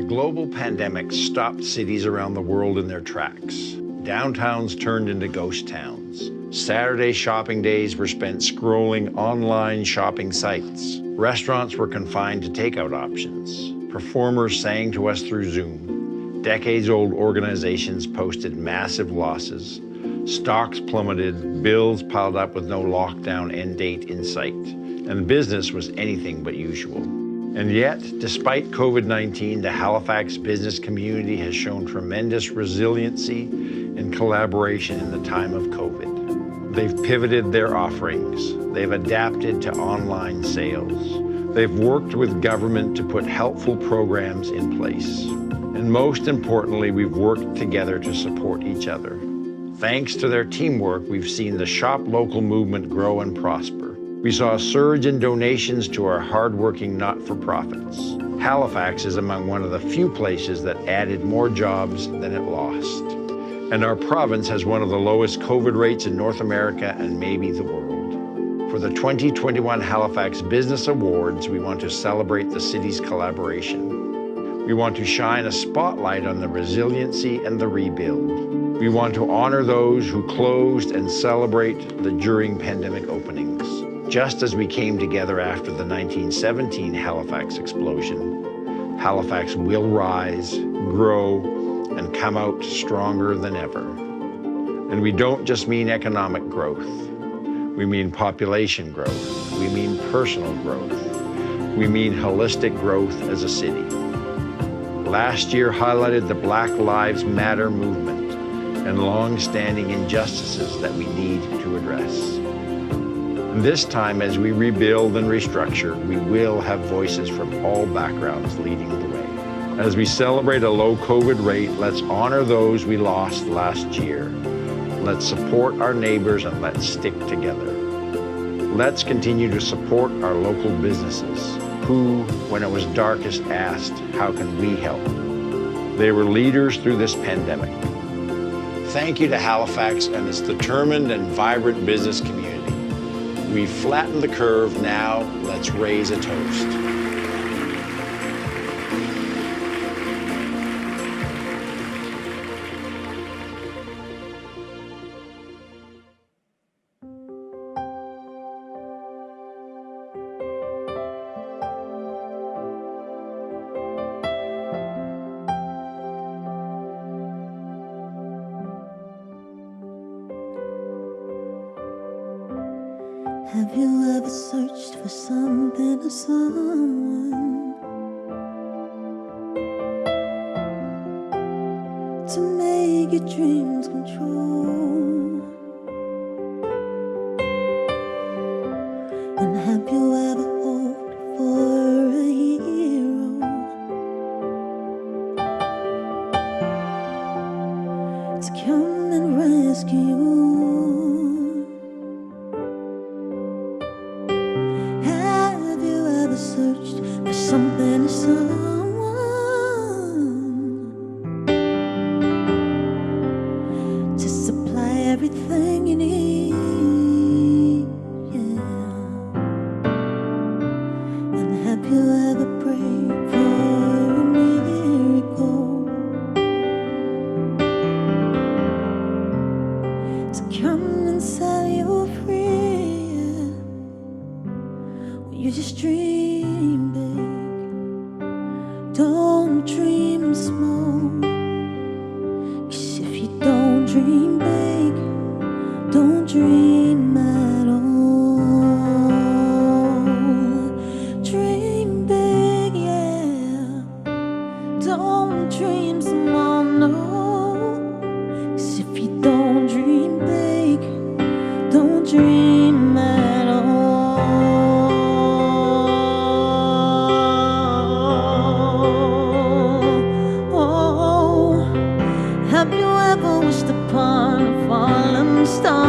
global pandemic stopped cities around the world in their tracks. Downtowns turned into ghost towns. Saturday shopping days were spent scrolling online shopping sites. Restaurants were confined to takeout options. Performers sang to us through Zoom. Decades-old organizations posted massive losses. Stocks plummeted, bills piled up with no lockdown end date in sight, and business was anything but usual. And yet, despite COVID-19, the Halifax business community has shown tremendous resiliency and collaboration in the time of COVID. They've pivoted their offerings. They've adapted to online sales. They've worked with government to put helpful programs in place. And most importantly, we've worked together to support each other. Thanks to their teamwork, we've seen the Shop Local movement grow and prosper. We saw a surge in donations to our hardworking not-for-profits. Halifax is among one of the few places that added more jobs than it lost. And our province has one of the lowest COVID rates in North America and maybe the world. For the 2021 Halifax Business Awards, we want to celebrate the city's collaboration. We want to shine a spotlight on the resiliency and the rebuild. We want to honor those who closed and celebrate the during pandemic openings. Just as we came together after the 1917 Halifax explosion, Halifax will rise, grow, and come out stronger than ever. And we don't just mean economic growth. We mean population growth. We mean personal growth. We mean holistic growth as a city. Last year highlighted the Black Lives Matter movement and long-standing injustices that we need to address. And this time, as we rebuild and restructure, we will have voices from all backgrounds leading the way. As we celebrate a low COVID rate, let's honor those we lost last year. Let's support our neighbors and let's stick together. Let's continue to support our local businesses who, when it was darkest, asked, how can we help? They were leaders through this pandemic. Thank you to Halifax and its determined and vibrant business community. We've flattened the curve, now let's raise a toast. Have you ever searched for something or someone to make your dreams come true? And have you ever hoped for a hero to come and rescue you? Searched for something or someone to supply everything you need, yeah. And have you ever prayed for a miracle to come and set you free, yeah? Well, you just dream big, don't dream small. 'Cause if you don't dream big, don't dream at all. Dream big, yeah, don't dream small, no. 'Cause if you don't dream big, don't dream at all. Have you ever wished upon a fallen star?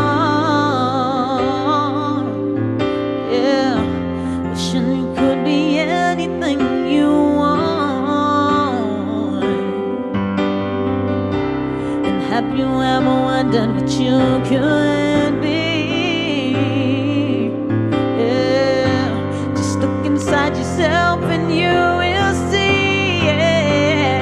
Yeah, wishing you could be anything you want. And have you ever wondered what you could be? Yeah, just look inside yourself and you will see, yeah.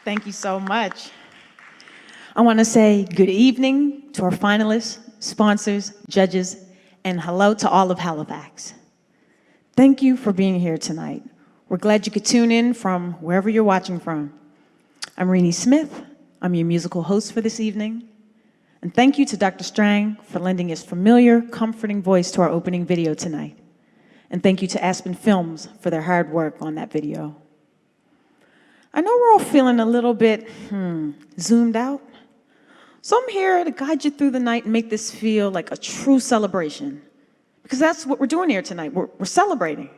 Thank you so much. I want to say good evening to our finalists, sponsors, judges, and hello to all of Halifax. Thank you for being here tonight. We're glad you could tune in from wherever you're watching from. I'm Renee Smith. I'm your musical host for this evening. And thank you to Dr. Strang for lending his familiar, comforting voice to our opening video tonight. And thank you to Aspen Films for their hard work on that video. I know we're all feeling a little bit zoomed out. So I'm here to guide you through the night and make this feel like a true celebration. Because that's what we're doing here tonight. We're celebrating.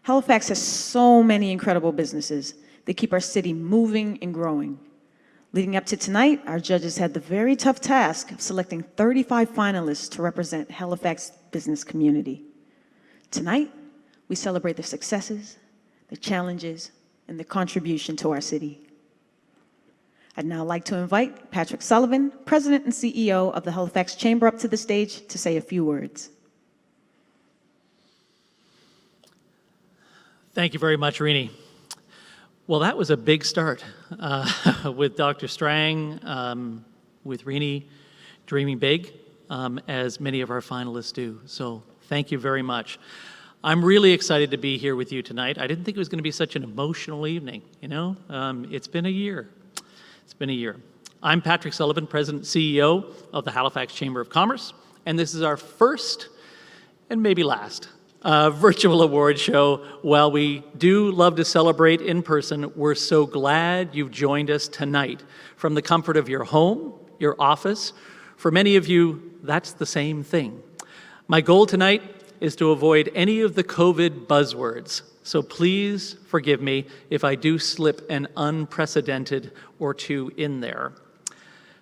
Halifax has so many incredible businesses. They keep our city moving and growing. Leading up to tonight, our judges had the very tough task of selecting 35 finalists to represent Halifax business community. Tonight, we celebrate their successes, their challenges, and their contribution to our city. I'd now like to invite Patrick Sullivan, President and CEO of the Halifax Chamber, up to the stage to say a few words. Thank you very much, Renee. Well, that was a big start with Dr. Strang, with Renee dreaming big, as many of our finalists do. So thank you very much. I'm really excited to be here with you tonight. I didn't think it was going to be such an emotional evening, you know? It's been a year. It's been a year. I'm Patrick Sullivan, President and CEO of the Halifax Chamber of Commerce, and this is our first and maybe last virtual award show. While we do love to celebrate in person, we're so glad you've joined us tonight from the comfort of your home, your office. For many of you, that's the same thing. My goal tonight is to avoid any of the COVID buzzwords, so please forgive me if I do slip an unprecedented or two in there.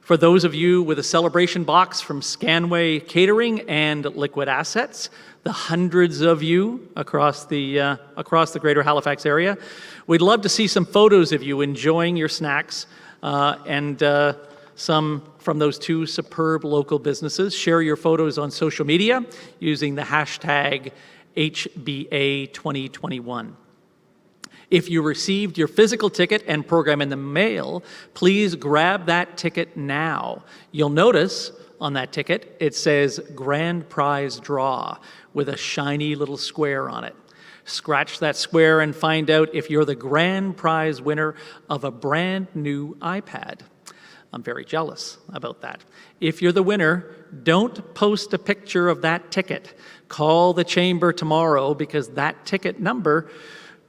For those of you with a celebration box from Scanway Catering and Liquid Assets, the hundreds of you across the greater Halifax area, we'd love to see some photos of you enjoying your snacks and some from those two superb local businesses. Share your photos on social media using the hashtag HBA2021. If you received your physical ticket and program in the mail, please grab that ticket now. You'll notice on that ticket, it says Grand Prize Draw with a shiny little square on it. Scratch that square and find out if you're the grand prize winner of a brand new iPad. I'm very jealous about that. If you're the winner, don't post a picture of that ticket. Call the chamber tomorrow because that ticket number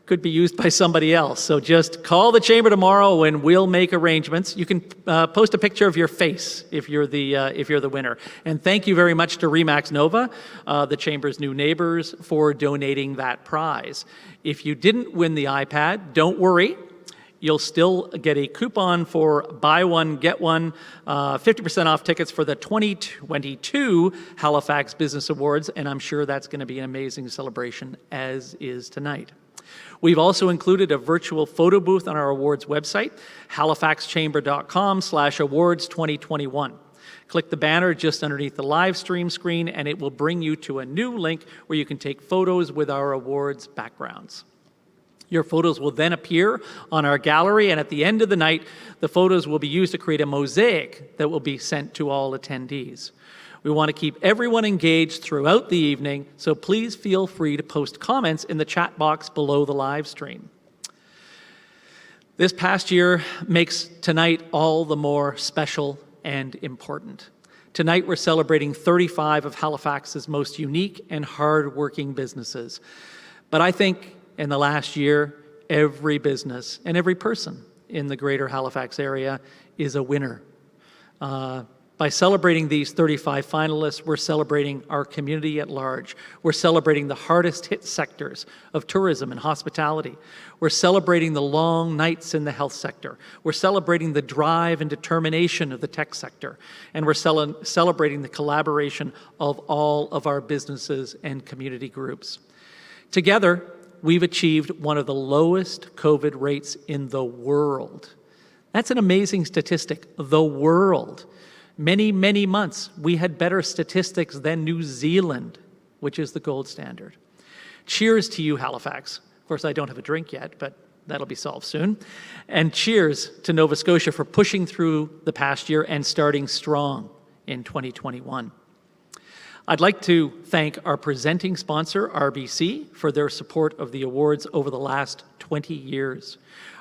could be used by somebody else. So just call the chamber tomorrow and we'll make arrangements. You can post a picture of your face if you're the winner. And thank you very much to Remax Nova, the chamber's new neighbors, for donating that prize. If you didn't win the iPad, don't worry. You'll still get a coupon for buy one, get one, 50% off tickets for the 2022 Halifax Business Awards, and I'm sure that's going to be an amazing celebration, as is tonight. We've also included a virtual photo booth on our awards website, halifaxchamber.com/awards2021. Click the banner just underneath the live stream screen, and it will bring you to a new link where you can take photos with our awards backgrounds. Your photos will then appear on our gallery, and at the end of the night, the photos will be used to create a mosaic that will be sent to all attendees. We want to keep everyone engaged throughout the evening, so please feel free to post comments in the chat box below the live stream. This past year makes tonight all the more special and important. Tonight, we're celebrating 35 of Halifax's most unique and hard-working businesses. But I think in the last year, every business and every person in the greater Halifax area is a winner. By celebrating these 35 finalists, we're celebrating our community at large. We're celebrating the hardest hit sectors of tourism and hospitality. We're celebrating the long nights in the health sector. We're celebrating the drive and determination of the tech sector. And we're celebrating the collaboration of all of our businesses and community groups. Together, we've achieved one of the lowest COVID rates in the world. That's an amazing statistic, the world. Many, many months, we had better statistics than New Zealand, which is the gold standard. Cheers to you, Halifax. Of course, I don't have a drink yet, but That'll be solved soon. And cheers to Nova Scotia for pushing through the past year and starting strong in 2021. I'd like to thank our presenting sponsor, RBC, for their support of the awards over the last 20 years.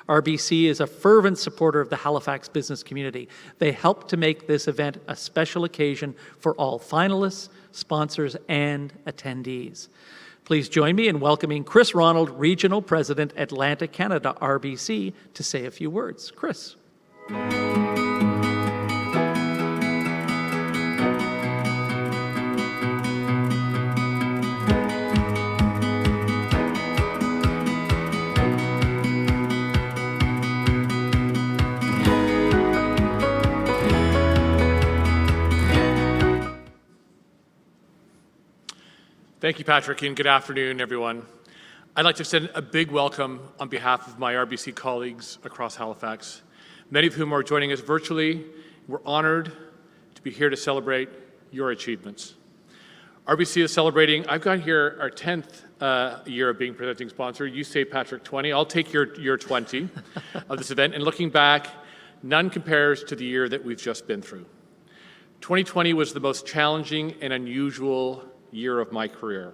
RBC is a fervent supporter of the Halifax business community. They help to make this event a special occasion for all finalists, sponsors, and attendees. Please join me in welcoming Chris Ronald, Regional President, Atlantic Canada, RBC, to say a few words. Chris. Thank you, Patrick, and good afternoon, everyone. I'd like to extend a big welcome on behalf of my RBC colleagues across Halifax, many of whom are joining us virtually. We're honored to be here to celebrate your achievements. RBC is celebrating, I've got here our 10th year of being presenting sponsor. You say, Patrick, 20. I'll take your 20 of this event. And looking back, none compares to the year that we've just been through. 2020 was the most challenging and unusual year of my career.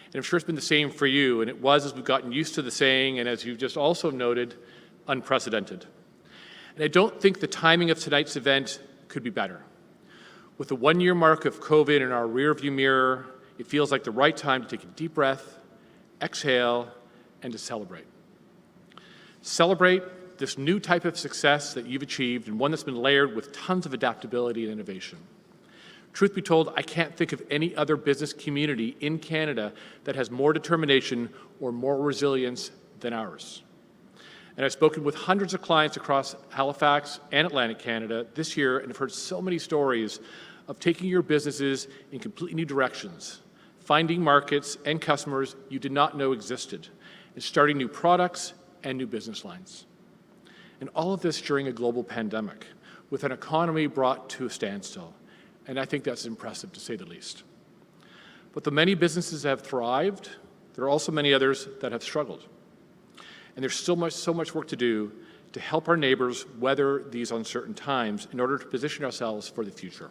And I'm sure it's been the same for you, and it was, as we've gotten used to the saying, and as you've just also noted, unprecedented. And I don't think the timing of tonight's event could be better. With the 1-year mark of COVID in our rearview mirror, it feels like the right time to take a deep breath, exhale, and to celebrate. Celebrate this new type of success that you've achieved, and one that's been layered with tons of adaptability and innovation. Truth be told, I can't think of any other business community in Canada that has more determination or more resilience than ours. And I've spoken with hundreds of clients across Halifax and Atlantic Canada this year and have heard so many stories of taking your businesses in completely new directions, finding markets and customers you did not know existed, and starting new products and new business lines. And all of this during a global pandemic, with an economy brought to a standstill. And I think that's impressive, to say the least. But the many businesses that have thrived, there are also many others that have struggled. And there's still so much work to do to help our neighbors weather these uncertain times in order to position ourselves for the future.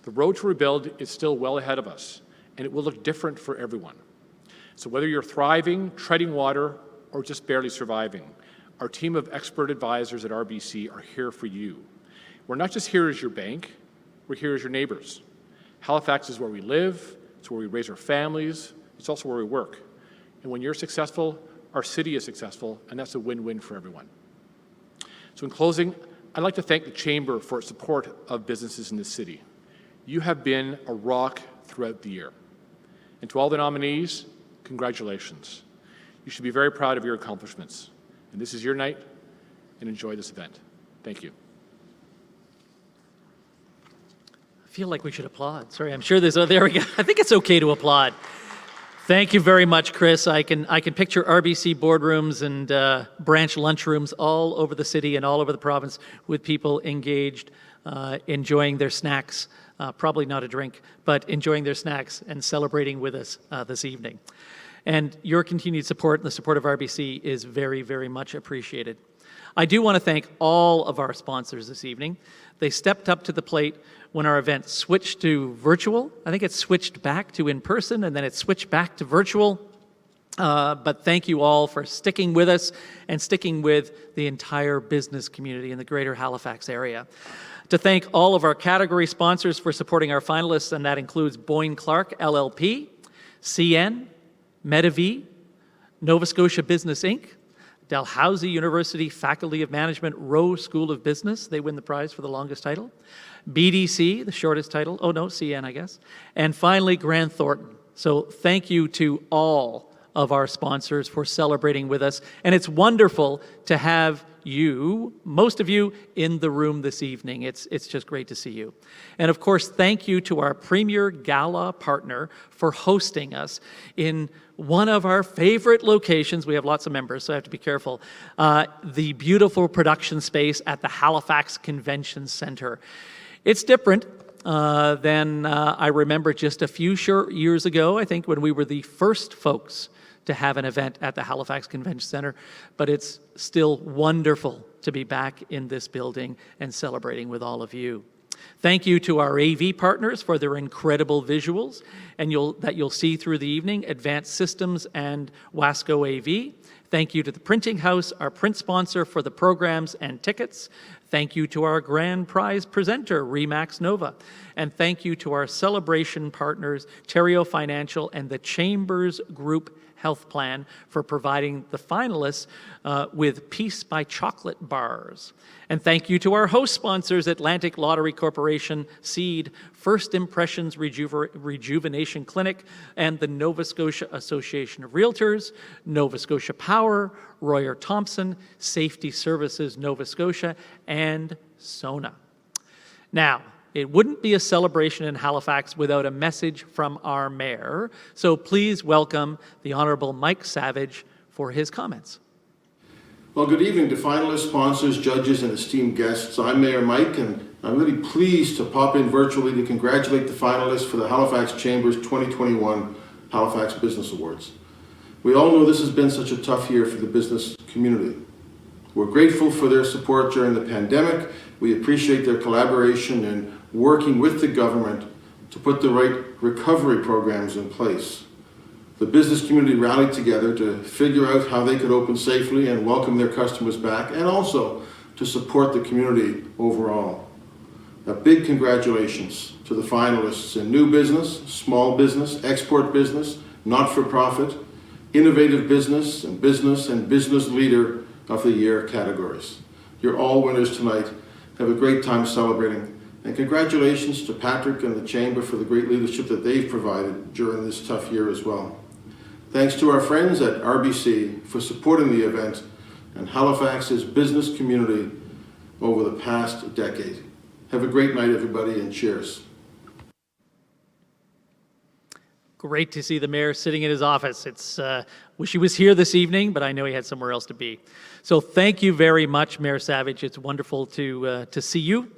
The road to rebuild is still well ahead of us, and it will look different for everyone. So whether you're thriving, treading water, or just barely surviving, our team of expert advisors at RBC are here for you. We're not just here as your bank, we're here as your neighbors. Halifax is where we live, it's where we raise our families, it's also where we work. And when you're successful, our city is successful, and that's a win-win for everyone. So in closing, I'd like to thank the Chamber for its support of businesses in this city. You have been a rock throughout the year. And to all the nominees, congratulations. You should be very proud of your accomplishments. And this is your night, and enjoy this event. Thank you. I feel like we should applaud. Sorry, I'm sure there's, there we go. I think it's okay to applaud. Thank you very much, Chris. I can picture RBC boardrooms and branch lunchrooms all over the city and all over the province with people engaged, enjoying their snacks, probably not a drink, but enjoying their snacks and celebrating with us this evening. And your continued support and the support of RBC is very, very much appreciated. I do want to thank all of our sponsors this evening. They stepped up to the plate when our event switched to virtual. I think it switched back to in-person, and then it switched back to virtual. But thank you all for sticking with us and sticking with the entire business community in the greater Halifax area. To thank all of our category sponsors for supporting our finalists, and that includes Boyne Clark LLP, CN, Medavie, Nova Scotia Business Inc., Dalhousie University Faculty of Management Rowe School of Business. They win the prize for the longest title. BDC, the shortest title. Oh, no, CN, I guess. And finally, Grant Thornton. So thank you to all of our sponsors for celebrating with us. And it's wonderful to have you, most of you, in the room this evening. It's just great to see you. And of course, thank you to our Premier Gala partner for hosting us in one of our favorite locations. We have lots of members, so I have to be careful. The beautiful production space at the Halifax Convention Centre. It's different. than I remember just a few short years ago, I think, when we were the first folks to have an event at the Halifax Convention Centre, but it's still wonderful to be back in this building and celebrating with all of you. Thank you to our AV partners for their incredible visuals and that you'll see through the evening, Advanced Systems and Wasco AV. Thank you to the Printing House, our print sponsor, for the programs and tickets. Thank you to our grand prize presenter, Remax Nova. And thank you to our celebration partners, Terrio Financial and the Chambers Group Health Plan, for providing the finalists with Peace by Chocolate bars. And thank you to our host sponsors, Atlantic Lottery Corporation, Seed, First Impressions Rejuvenation Clinic, and the Nova Scotia Association of Realtors, Nova Scotia Power, Royer Thompson, Safety Services Nova Scotia, and Sona. Now, it wouldn't be a celebration in Halifax without a message from our mayor, so please welcome the Honourable Mike Savage for his comments. Well, good evening to finalists, sponsors, judges, and esteemed guests. I'm Mayor Mike, and I'm really pleased to pop in virtually to congratulate the finalists for the Halifax Chamber's 2021 Halifax Business Awards. We all know this has been such a tough year for the business community. We're grateful for their support during the pandemic. We appreciate their collaboration in working with the government to put the right recovery programs in place. The business community rallied together to figure out how they could open safely and welcome their customers back, and also to support the community overall. A big congratulations to the finalists in new business, small business, export business, not-for-profit, innovative business, and business leader of the year categories. You're all winners tonight. Have a great time celebrating. And congratulations to Patrick and the Chamber for the great leadership that they've provided during this tough year as well. Thanks to our friends at RBC for supporting the event and Halifax's business community over the past decade. Have a great night, everybody, and cheers. Great to see the mayor sitting in his office. Wish he was here this evening, but I know he had somewhere else to be. So thank you very much, Mayor Savage. It's wonderful to see you.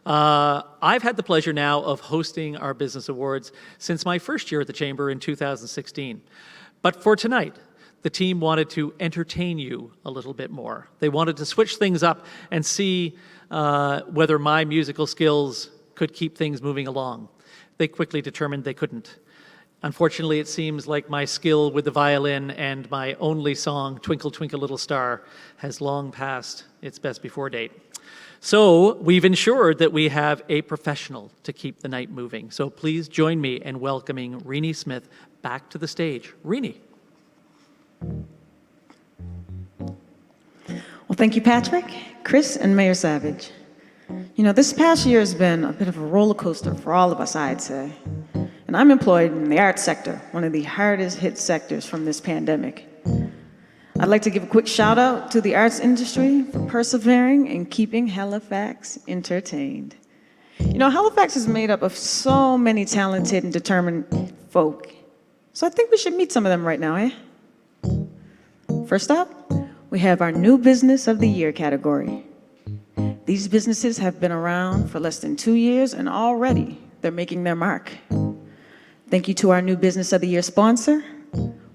I've had the pleasure now of hosting our Business Awards since my first year at the Chamber in 2016. But for tonight, the team wanted to entertain you a little bit more. They wanted to switch things up and see whether my musical skills could keep things moving along. They quickly determined they couldn't. Unfortunately, it seems like my skill with the violin and my only song, Twinkle, Twinkle, Little Star, has long passed its best before date. So we've ensured that we have a professional to keep the night moving. So please join me in welcoming Renee Smith back to the stage. Renee. Well, thank you, Patrick, Chris, and Mayor Savage. You know, this past year has been a bit of a roller coaster for all of us, I'd say. And I'm employed in the arts sector, one of the hardest hit sectors from this pandemic. I'd like to give a quick shout out to the arts industry for persevering and keeping Halifax entertained. You know, Halifax is made up of so many talented and determined folk. So I think we should meet some of them right now, eh? First up, we have our New Business of the Year category. These businesses have been around for less than 2 years, and already they're making their mark. Thank you to our New Business of the Year sponsor,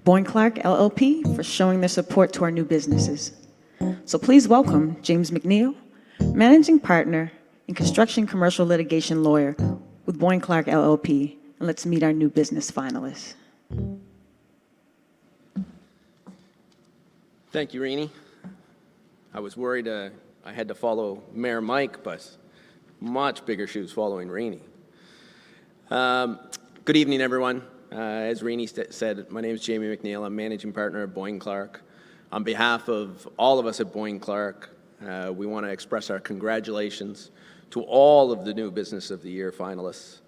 Boyne Clark LLP, for showing their support to our new businesses. So please welcome James McNeil, Managing Partner and Construction Commercial Litigation Lawyer with Boyne Clark LLP, and let's meet our new business finalists. Thank you, Renee. I was worried I had to follow Mayor Mike, but much bigger shoes following Renee. Good evening, everyone. As Renee said, my name is Jamie McNeil. I'm Managing Partner at Boyne Clark. On behalf of all of us at Boyne Clark, we want to express our congratulations to all of the New Business of the Year finalists.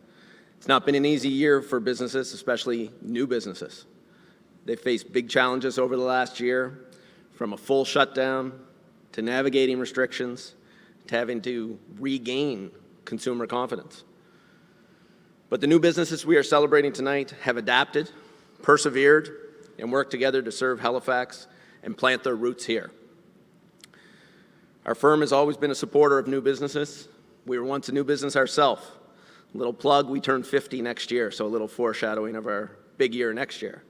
It's not been an easy year for businesses, especially new businesses. They've faced big challenges over the last year, from a full shutdown to navigating restrictions to having to regain consumer confidence. But the new businesses we are celebrating tonight have adapted, persevered, and worked together to serve Halifax and plant their roots here. Our firm has always been a supporter of new businesses. We were once a new business ourselves, Little plug, we turn 50 next year, so a little foreshadowing of our big year next year.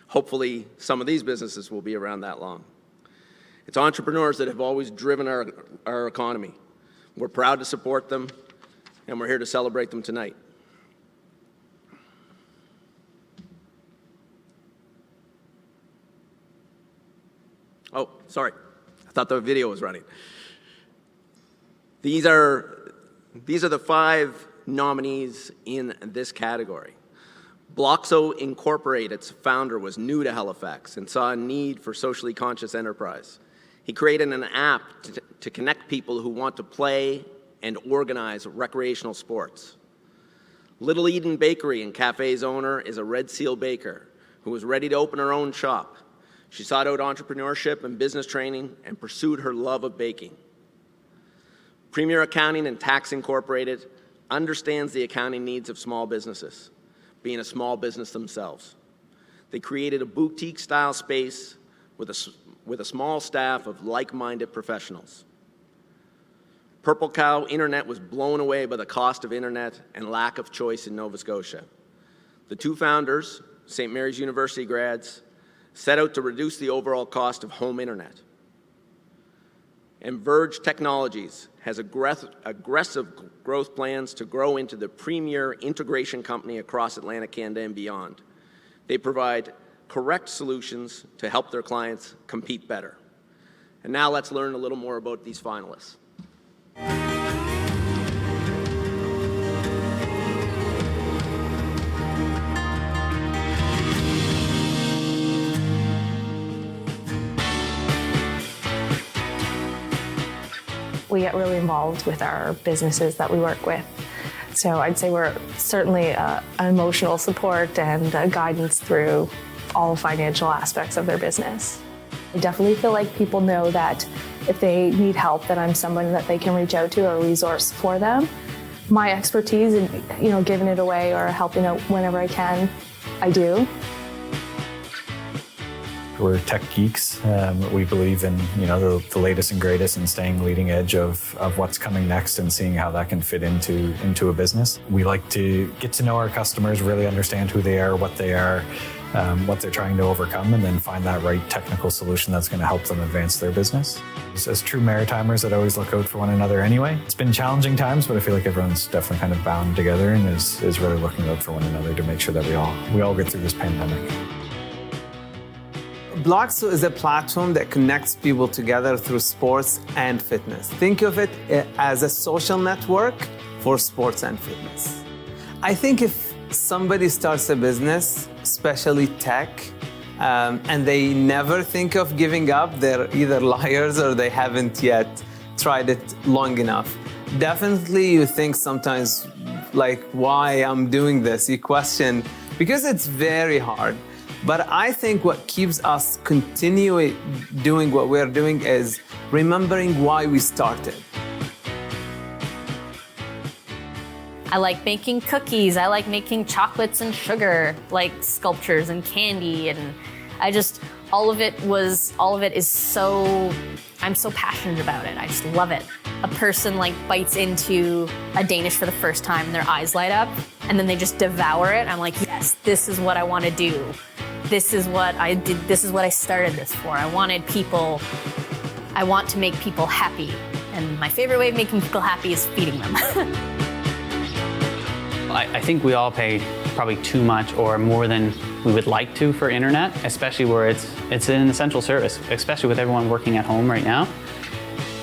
Hopefully, some of these businesses will be around that long. It's entrepreneurs that have always driven our economy. We're proud to support them, and we're here to celebrate them tonight. Oh, sorry. I thought the video was running. These are the 5 nominees in this category. Bloxo Incorporated, its founder, was new to Halifax and saw a need for socially conscious enterprise. He created an app to connect people who want to play and organize recreational sports. Little Eden Bakery and Cafe's owner is a Red Seal baker who was ready to open her own shop. She sought out entrepreneurship and business training and pursued her love of baking. Premier Accounting and Tax Incorporated understands the accounting needs of small businesses, being a small business themselves. They created a boutique-style space with a small staff of like-minded professionals. Purple Cow Internet was blown away by the cost of internet and lack of choice in Nova Scotia. The 2 founders, St. Mary's University grads, set out to reduce the overall cost of home internet. And Verge Technologies has aggressive growth plans to grow into the premier integration company across Atlantic Canada and beyond. They provide correct solutions to help their clients compete better. And now let's learn a little more about these finalists. We get really involved with our businesses that we work with. So I'd say we're certainly an emotional support and guidance through all financial aspects of their business. I definitely feel like people know that if they need help, that I'm someone that they can reach out to or a resource for them. My expertise in, giving it away or helping out whenever I can, I do. We're tech geeks. We believe in the latest and greatest and staying leading edge of what's coming next and seeing how that can fit into a business. We like to get to know our customers, really understand who they are, what they are, what they're trying to overcome, and then find that right technical solution that's going to help them advance their business. As true Maritimers that always look out for one another anyway. It's been challenging times, but I feel like everyone's definitely kind of bound together and is really looking out for one another to make sure that we all get through this pandemic. Bloxo is a platform that connects people together through sports and fitness. Think of it as a social network for sports and fitness. I think if somebody starts a business, especially tech, and they never think of giving up, they're either liars or they haven't yet tried it long enough. Definitely you think sometimes, like, why I'm doing this? You question, because it's very hard. But I think what keeps us continuing doing what we're doing is remembering why we started. I like making cookies. I like making chocolates and sugar, like sculptures and candy, and all of it is so, I'm so passionate about it. I just love it. A person bites into a Danish for the first time and their eyes light up, and then they just devour it. I'm like, yes, this is what I want to do. This is what I did. This is what I started this for. I want to make people happy. And my favorite way of making people happy is feeding them. I think we all pay probably too much or more than we would like to for internet, especially where it's an essential service, especially with everyone working at home right now.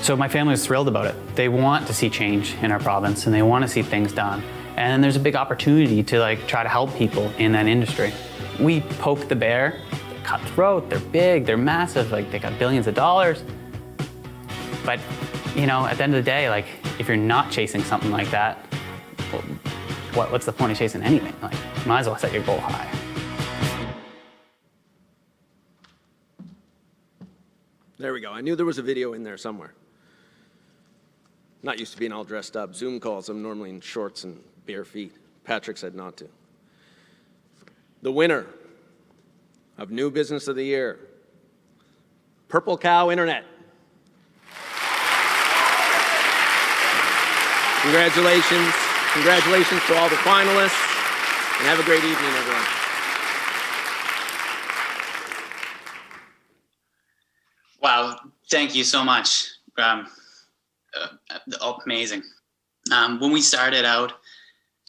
So my family is thrilled about it. They want to see change in our province and they want to see things done. And there's a big opportunity to try to help people in that industry. We poke the bear, they're cutthroat, they're big, they're massive, they got billions of dollars. But, at the end of the day, if you're not chasing something like that, well, what's the point of chasing anything? Might as well set your goal high. There we go. I knew there was a video in there somewhere. Not used to being all dressed up. Zoom calls, I'm normally in shorts and bare feet. Patrick said not to. The winner of New Business of the Year, Purple Cow Internet. Congratulations. Congratulations to all the finalists, and have a great evening, everyone. Wow, thank you so much. Amazing. When we started out,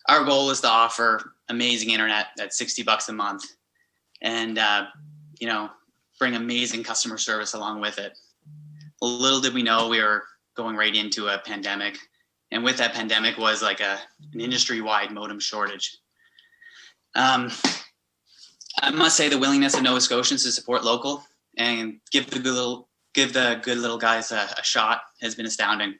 our goal was to offer amazing internet at $60 a month and, bring amazing customer service along with it. Little did we know we were going right into a pandemic. And with that pandemic was like an industry-wide modem shortage. I must say the willingness of Nova Scotians to support local and give the good little guys a shot has been astounding.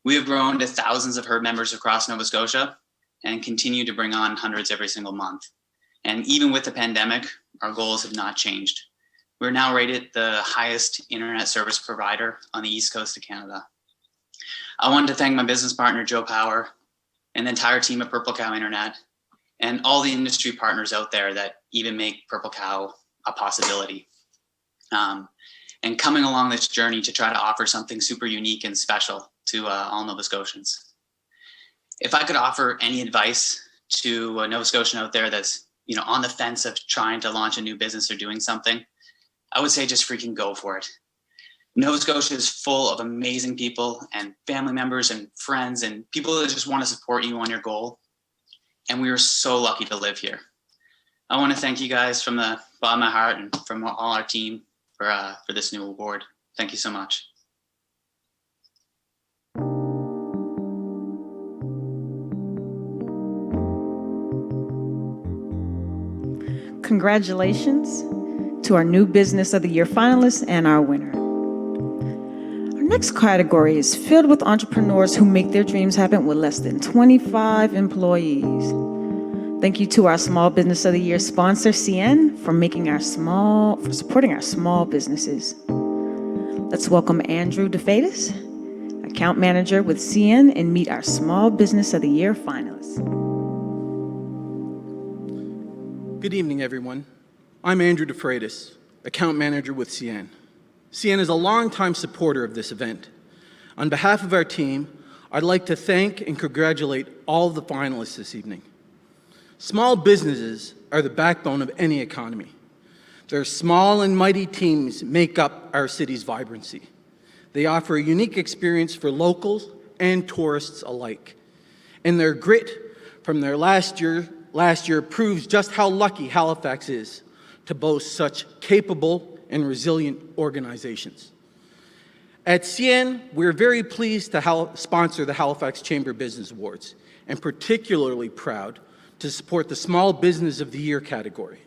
We have grown to thousands of herd members across Nova Scotia and continue to bring on hundreds every single month. And even with the pandemic, our goals have not changed. We're now rated the highest internet service provider on the East Coast of Canada. I wanted to thank my business partner, Joe Power, and the entire team at Purple Cow Internet, and all the industry partners out there that even make Purple Cow a possibility. And coming along this journey to try to offer something super unique and special to all Nova Scotians. If I could offer any advice to a Nova Scotian out there that's on the fence of trying to launch a new business or doing something, I would say just freaking go for it. Nova Scotia is full of amazing people and family members and friends and people that just want to support you on your goal. And we are so lucky to live here. I want to thank you guys from the bottom of my heart and from all our team for this new award. Thank you so much. Congratulations to our new Business of the Year finalists and our winner. Our next category is filled with entrepreneurs who make their dreams happen with less than 25 employees. Thank you to our Small Business of the Year sponsor, CN, for supporting our small businesses. Let's welcome Andrew DeFatis, account manager with CN, and meet our Small Business of the Year finalists. Good evening, everyone. I'm Andrew DeFreitas, account manager with CN. CN is a longtime supporter of this event. On behalf of our team, I'd like to thank and congratulate all of the finalists this evening. Small businesses are the backbone of any economy. Their small and mighty teams make up our city's vibrancy. They offer a unique experience for locals and tourists alike. And their grit from their last year proves just how lucky Halifax is to boast such capable and resilient organizations. At CN, we're very pleased to sponsor the Halifax Chamber Business Awards, and particularly proud to support the Small Business of the Year category.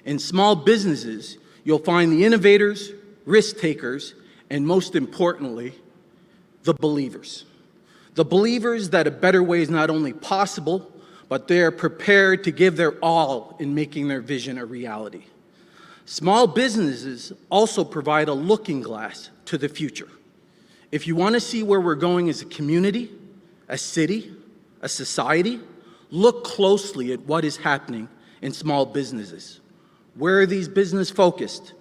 In small businesses, you'll find the innovators, risk takers, and most importantly, the believers. The believers that a better way is not only possible, but they are prepared to give their all in making their vision a reality. Small businesses also provide a looking glass to the future. If you want to see where we're going as a community, a city, a society, look closely at what is happening in small businesses. Where are these business focused?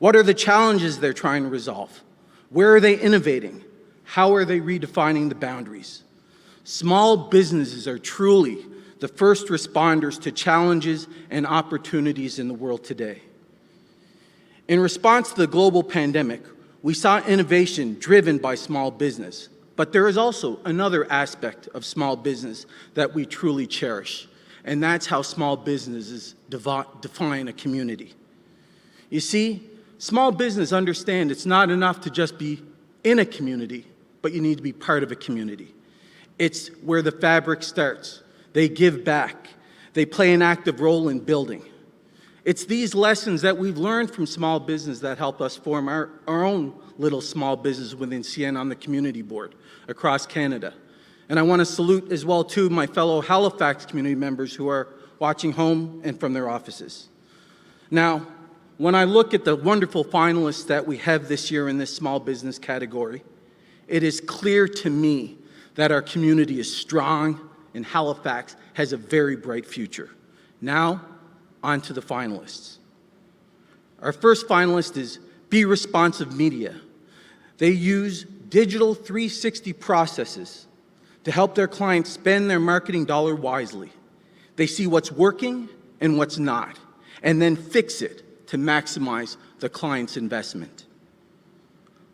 What are the challenges they're trying to resolve? Where are they innovating? How are they redefining the boundaries? Small businesses are truly the first responders to challenges and opportunities in the world today. In response to the global pandemic, we saw innovation driven by small business, but there is also another aspect of small business that we truly cherish, and that's how small businesses define a community. You see, small business understand it's not enough to just be in a community, but you need to be part of a community. It's where the fabric starts. They give back. They play an active role in building. It's these lessons that we've learned from small business that help us form our own little small business within CN on the community board across Canada. And I want to salute as well too my fellow Halifax community members who are watching home and from their offices. Now, when I look at the wonderful finalists that we have this year in this small business category, it is clear to me that our community is strong and Halifax has a very bright future. Now, on to the finalists. Our first finalist is Be Responsive Media. They use digital 360 processes to help their clients spend their marketing dollar wisely. They see what's working and what's not, and then fix it to maximize the client's investment.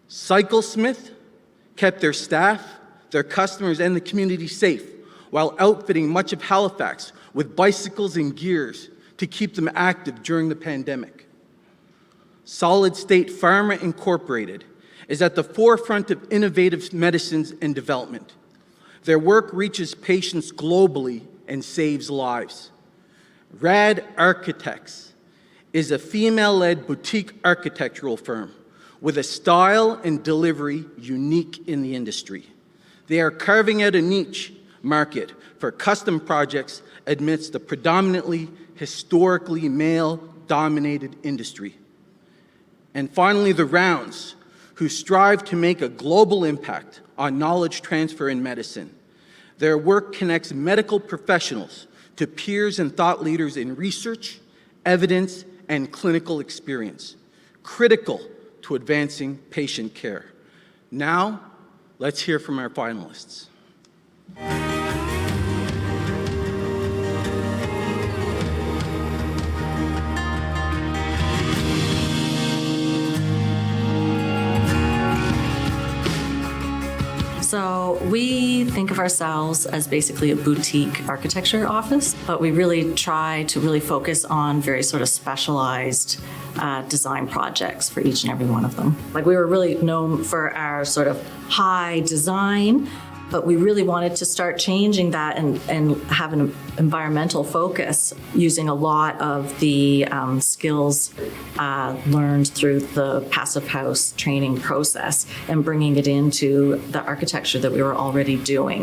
Cyclesmith kept their staff, their customers, and the community safe while outfitting much of Halifax with bicycles and gears to keep them active during the pandemic. Solid State Pharma Incorporated is at the forefront of innovative medicines and development. Their work reaches patients globally and saves lives. Rad Architects is a female-led boutique architectural firm with a style and delivery unique in the industry. They are carving out a niche market for custom projects amidst the predominantly historically male-dominated industry. And finally, the Rounds, who strive to make a global impact on knowledge transfer in medicine. Their work connects medical professionals to peers and thought leaders in research, evidence, and clinical experience, critical to advancing patient care. Now, let's hear from our finalists. So we think of ourselves as basically a boutique architecture office, but we really try to really focus on very sort of specialized design projects for each and every one of them. Like, we were really known for our sort of high design, but we really wanted to start changing that and have an environmental focus, using a lot of the skills learned through the Passive House training process and bringing it into the architecture that we were already doing.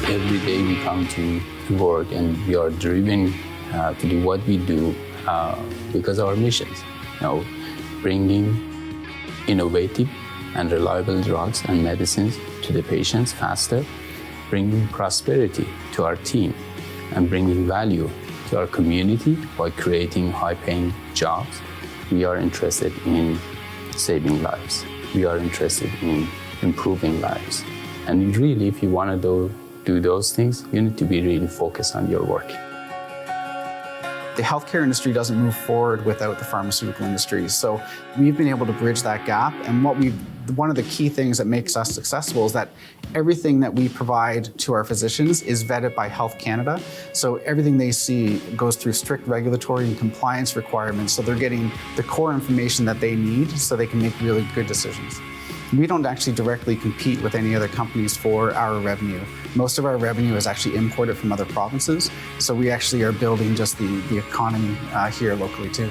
Every day we come to work and we are driven to do what we do because of our missions. Bringing innovative and reliable drugs and medicines to the patients faster, bringing prosperity to our team, and bringing value to our community by creating high-paying jobs. We are interested in saving lives. We are interested in improving lives. And really, if you want to do those things, you need to be really focused on your work. The healthcare industry doesn't move forward without the pharmaceutical industry. So we've been able to bridge that gap. And one of the key things that makes us successful is that everything that we provide to our physicians is vetted by Health Canada. So everything they see goes through strict regulatory and compliance requirements. So they're getting the core information that they need so they can make really good decisions. We don't actually directly compete with any other companies for our revenue. Most of our revenue is actually imported from other provinces, so we actually are building just the economy here locally too.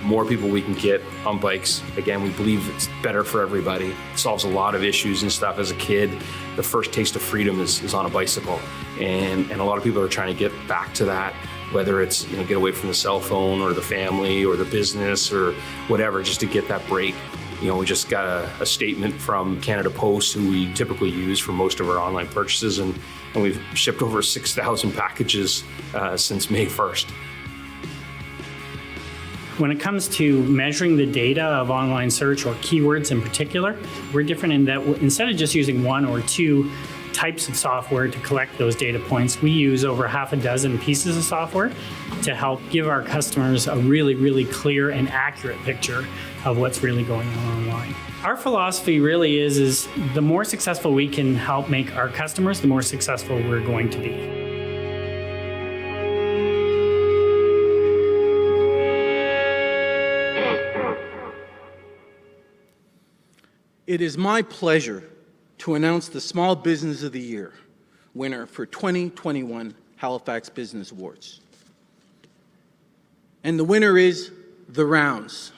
More people we can get on bikes. Again, we believe it's better for everybody. It solves a lot of issues and stuff. As a kid, the first taste of freedom is on a bicycle, and a lot of people are trying to get back to that, whether it's get away from the cell phone or the family or the business or whatever, just to get that break. We just got a statement from Canada Post, who we typically use for most of our online purchases, and we've shipped over 6,000 packages since May 1st. When it comes to measuring the data of online search or keywords in particular, we're different in that instead of just using one or two types of software to collect those data points, we use over half a dozen pieces of software to help give our customers a really, really clear and accurate picture of what's really going on online. Our philosophy really is the more successful we can help make our customers, the more successful we're going to be. It is my pleasure to announce the Small Business of the Year winner for 2021 Halifax Business Awards. And the winner is The Rounds.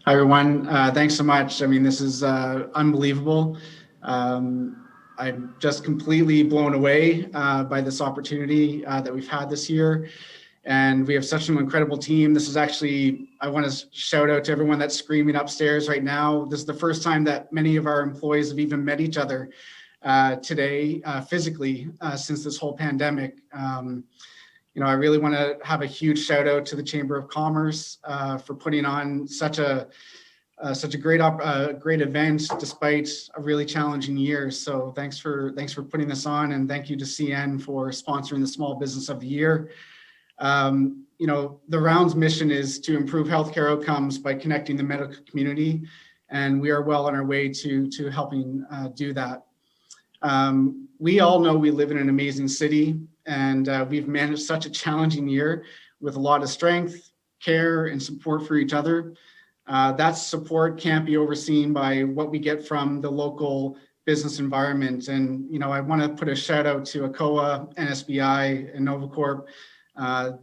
Hi, everyone. Thanks so much. I mean, this is unbelievable. I'm just completely blown away by this opportunity that we've had this year. And we have such an incredible team. This is actually, I want to shout out to everyone that's screaming upstairs right now. This is the first time that many of our employees have even met each other today physically since this whole pandemic. I really want to have a huge shout out to the Chamber of Commerce for putting on such a great event despite a really challenging year. So thanks for putting this on, and thank you to CN for sponsoring the Small Business of the Year. The Round's mission is to improve healthcare outcomes by connecting the medical community, and we are well on our way to helping do that. We all know we live in an amazing city, and we've managed such a challenging year with a lot of strength, care, and support for each other. That support can't be overseen by what we get from the local business environment. And, I want to put a shout out to ACOA, NSBI, and Novacorp.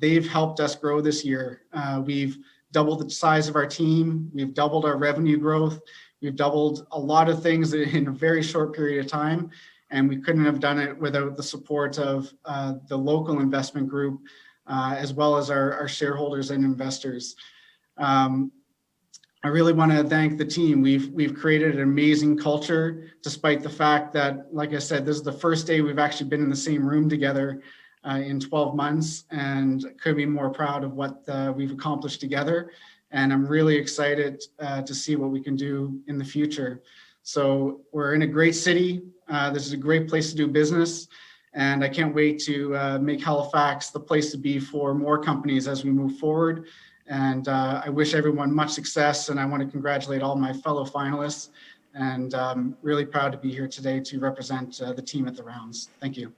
They've helped us grow this year. We've doubled the size of our team. We've doubled our revenue growth. We've doubled a lot of things in a very short period of time. And we couldn't have done it without the support of the local investment group, as well as our shareholders and investors. I really want to thank the team. We've created an amazing culture, despite the fact that, like I said, this is the first day we've actually been in the same room together in 12 months, and couldn't be more proud of what we've accomplished together. And I'm really excited to see what we can do in the future. So we're in a great city. This is a great place to do business, and I can't wait to make Halifax the place to be for more companies as we move forward. And I wish everyone much success, and I want to congratulate all my fellow finalists, and really proud to be here today to represent the team at the Rounds. Thank you.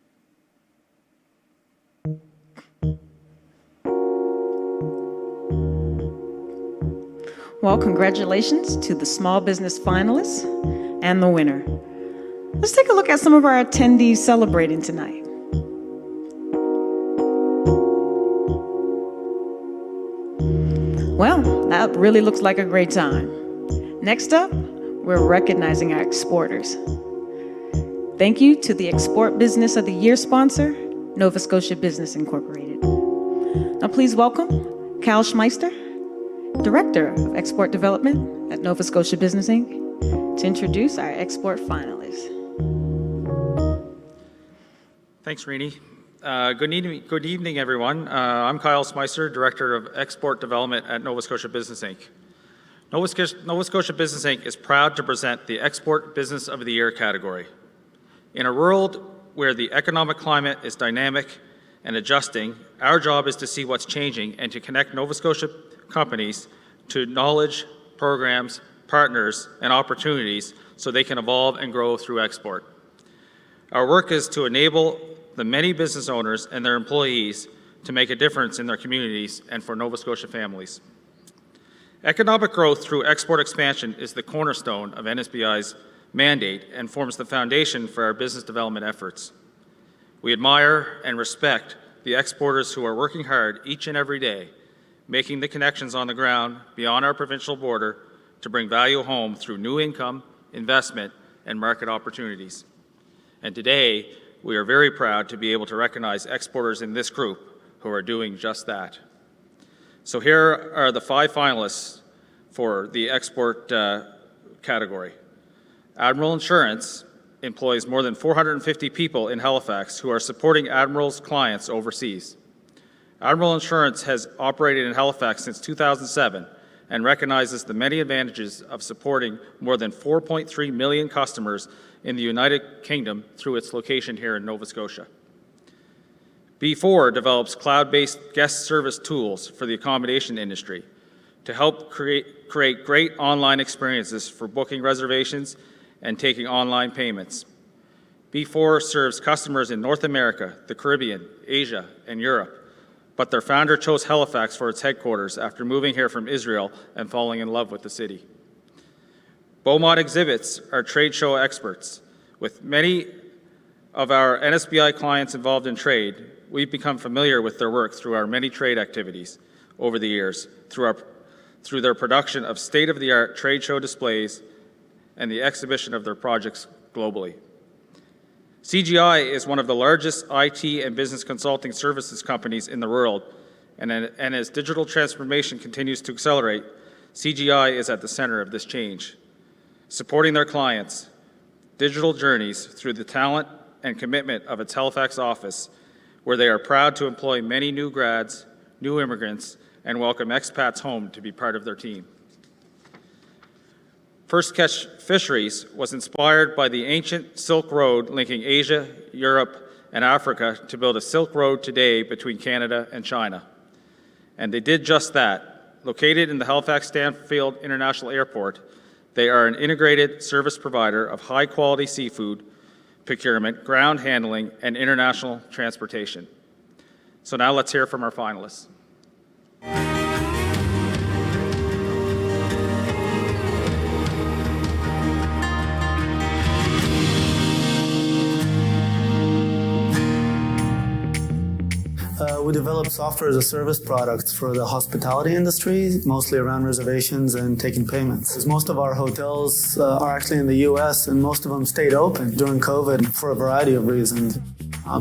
Well, congratulations to the small business finalists and the winner. Let's take a look at some of our attendees celebrating tonight. Well, that really looks like a great time. Next up, we're recognizing our exporters. Thank you to the Export Business of the Year sponsor, Nova Scotia Business Incorporated. Now please welcome Cal Schmeister, Director of Export Development at Nova Scotia Business Inc., to introduce our export finalists. Thanks, Rini. Good evening, everyone. I'm Kyle Schmeister, Director of Export Development at Nova Scotia Business Inc. Nova Scotia Business Inc. is proud to present the Export Business of the Year category. In a world where the economic climate is dynamic and adjusting, our job is to see what's changing and to connect Nova Scotia companies to knowledge, programs, partners, and opportunities so they can evolve and grow through export. Our work is to enable the many business owners and their employees to make a difference in their communities and for Nova Scotia families. Economic growth through export expansion is the cornerstone of NSBI's mandate and forms the foundation for our business development efforts. We admire and respect the exporters who are working hard each and every day, making the connections on the ground beyond our provincial border to bring value home through new income, investment, and market opportunities. And today, we are very proud to be able to recognize exporters in this group who are doing just that. So here are the 5 finalists for the export category. Admiral Insurance employs more than 450 people in Halifax who are supporting Admiral's clients overseas. Admiral Insurance has operated in Halifax since 2007 and recognizes the many advantages of supporting more than 4.3 million customers in the United Kingdom through its location here in Nova Scotia. B4 develops cloud-based guest service tools for the accommodation industry to help create great online experiences for booking reservations and taking online payments. B4 serves customers in North America, the Caribbean, Asia, and Europe, but their founder chose Halifax for its headquarters after moving here from Israel and falling in love with the city. Beaumont Exhibits are trade show experts. With many of our NSBI clients involved in trade, we've become familiar with their work through our many trade activities over the years, through their production of state-of-the-art trade show displays and the exhibition of their projects globally. CGI is one of the largest IT and business consulting services companies in the world And as digital transformation continues to accelerate, CGI is at the center of this change, supporting their clients' digital journeys through the talent and commitment of its Halifax office, where they are proud to employ many new grads, new immigrants, and welcome expats home to be part of their team. First Catch Fisheries was inspired by the ancient Silk Road linking Asia, Europe, and Africa to build a Silk Road today between Canada and China. And they did just that. Located in the Halifax Stanfield International Airport, they are an integrated service provider of high-quality seafood, procurement, ground handling, and international transportation. So now let's hear from our finalists. We develop software as a service products for the hospitality industry, mostly around reservations and taking payments. As most of our hotels are actually in the US, and most of them stayed open during COVID for a variety of reasons.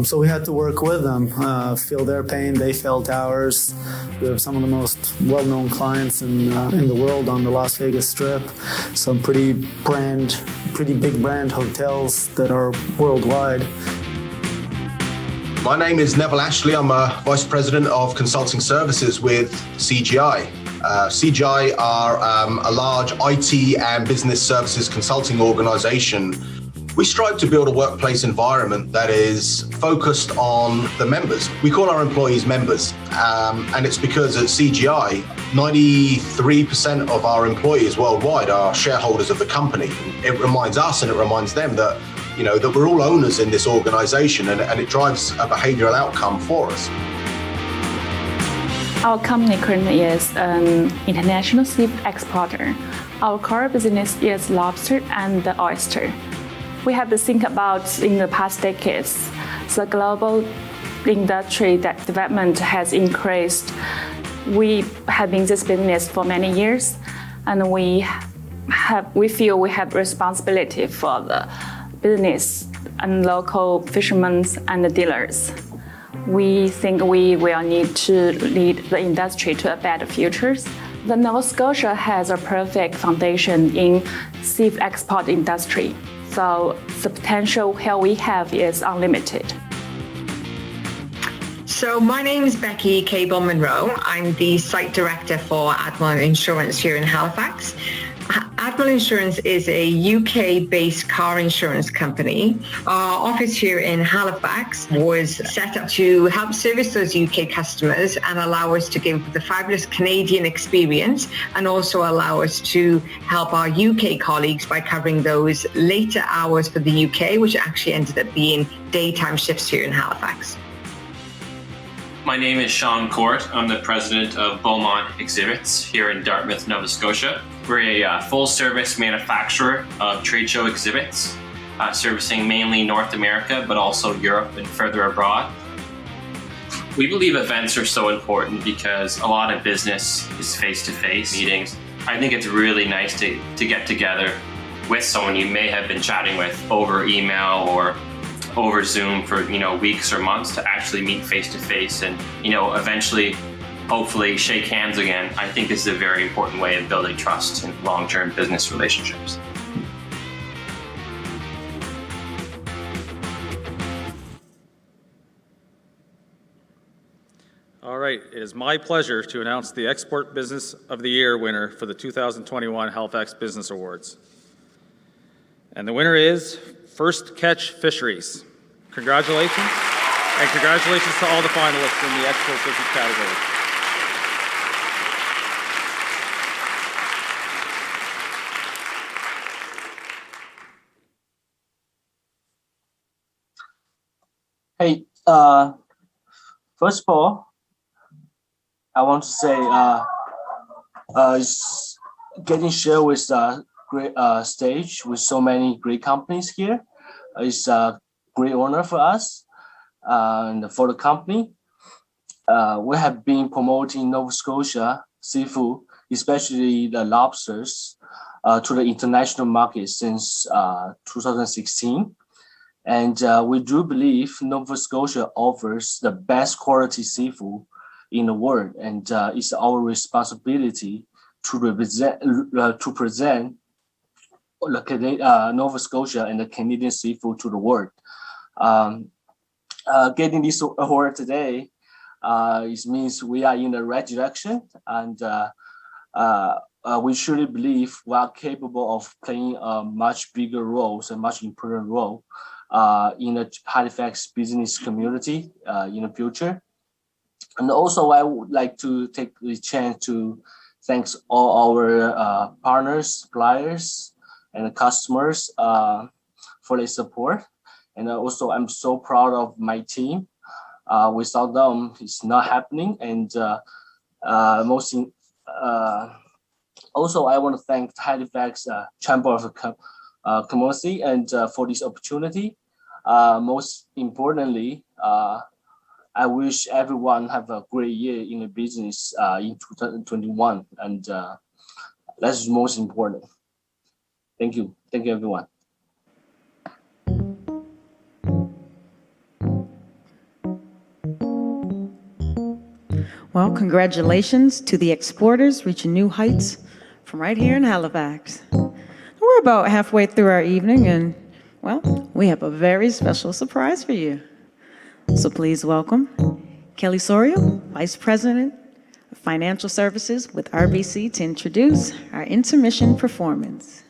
So we had to work with them, feel their pain, they felt ours. We have some of the most well-known clients in the world on the Las Vegas Strip, some pretty big brand hotels that are worldwide. My name is Neville Ashley. I'm a Vice President of Consulting Services with CGI. CGI are a large IT and business services consulting organization. We strive to build a workplace environment that is focused on the members. We call our employees members, and it's because at CGI, 93% of our employees worldwide are shareholders of the company. It reminds us and it reminds them that that we're all owners in this organization, and it drives a behavioral outcome for us. Our company currently is an international seafood exporter. Our core business is lobster and the oyster. We have to think about in the past decades, the global industry that development has increased. We have been in this business for many years, and we feel we have responsibility for the business and local fishermen and the dealers. We think we will need to lead the industry to a better future. The Nova Scotia has a perfect foundation in seafood export industry, so the potential here we have is unlimited. So my name is Becky Cable-Monroe. I'm the Site Director for Admiral Insurance here in Halifax. Admiral Insurance is a UK-based car insurance company. Our office here in Halifax was set up to help service those UK customers and allow us to give the fabulous Canadian experience, and also allow us to help our UK colleagues by covering those later hours for the UK, which actually ended up being daytime shifts here in Halifax. My name is Sean Court. I'm the president of Beaumont Exhibits here in Dartmouth, Nova Scotia. We're a full-service manufacturer of trade show exhibits, servicing mainly North America, but also Europe and further abroad. We believe events are so important because a lot of business is face-to-face meetings. I think it's really nice to get together with someone you may have been chatting with over email or over Zoom for weeks or months, to actually meet face-to-face and eventually hopefully shake hands again. I think this is a very important way of building trust in long-term business relationships. All right, it is my pleasure to announce the Export Business of the Year winner for the 2021 Halifax Business Awards. And the winner is First Catch Fisheries. Congratulations, and congratulations to all the finalists in the Export Business category. Hey, first of all, I want to say getting shared with a great stage with so many great companies here is a great honor for us and for the company. We have been promoting Nova Scotia seafood, especially the lobsters, to the international market since 2016. And we do believe Nova Scotia offers the best quality seafood in the world, and it's our responsibility to present Nova Scotia and the Canadian seafood to the world. Getting this award today, it means we are in the right direction, and we truly believe we are capable of playing a much bigger role, a much important role in the Halifax business community in the future. And also, I would like to take the chance to thank all our partners, suppliers, and customers for their support. And also, I'm so proud of my team. Without them, it's not happening. And also, I want to thank Halifax Chamber of Commerce and for this opportunity. Most importantly, I wish everyone have a great year in the business in 2021, and that's most important. Thank you. Thank you, everyone. Well, congratulations to the exporters reaching new heights from right here in Halifax. We're about halfway through our evening, and, well, we have a very special surprise for you. So please welcome Kelly Sorio, Vice President of Financial Services with RBC, to introduce our intermission performance.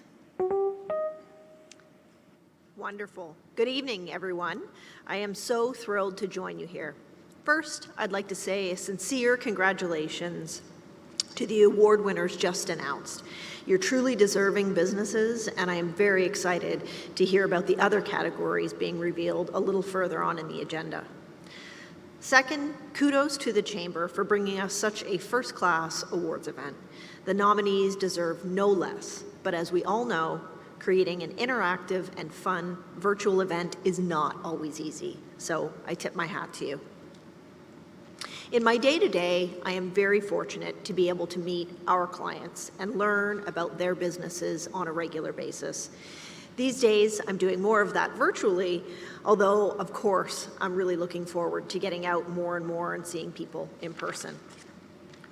Wonderful. Good evening, everyone. I am so thrilled to join you here. First, I'd like to say a sincere congratulations to the award winners just announced. You're truly deserving businesses, and I am very excited to hear about the other categories being revealed a little further on in the agenda. Second, kudos to the Chamber for bringing us such a first-class awards event. The nominees deserve no less, but as we all know, creating an interactive and fun virtual event is not always easy, so I tip my hat to you. In my day-to-day, I am very fortunate to be able to meet our clients and learn about their businesses on a regular basis. These days, I'm doing more of that virtually, although, of course, I'm really looking forward to getting out more and more and seeing people in person.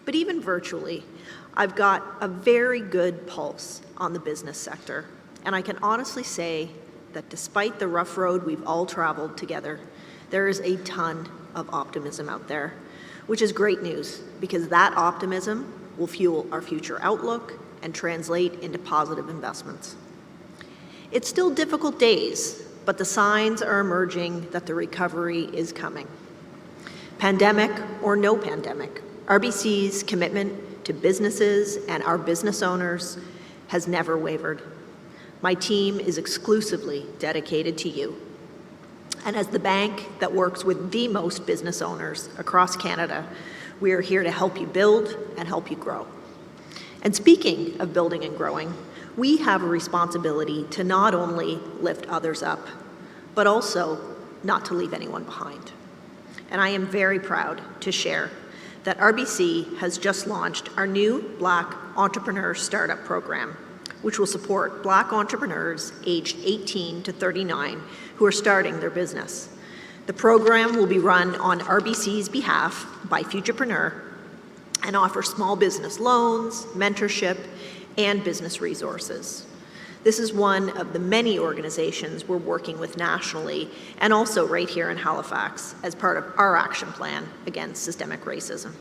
But even virtually, I've got a very good pulse on the business sector, and I can honestly say that despite the rough road we've all traveled together, there is a ton of optimism out there, which is great news because that optimism will fuel our future outlook and translate into positive investments. It's still difficult days, but the signs are emerging that the recovery is coming. Pandemic or no pandemic, RBC's commitment to businesses and our business owners has never wavered. My team is exclusively dedicated to you. And as the bank that works with the most business owners across Canada, we are here to help you build and help you grow. And speaking of building and growing, we have a responsibility to not only lift others up, but also not to leave anyone behind. And I am very proud to share that RBC has just launched our new Black Entrepreneur Startup Program, which will support Black entrepreneurs aged 18 to 39 who are starting their business. The program will be run on RBC's behalf by Futurepreneur and offer small business loans, mentorship, and business resources. This is one of the many organizations we're working with nationally and also right here in Halifax as part of our action plan against systemic racism.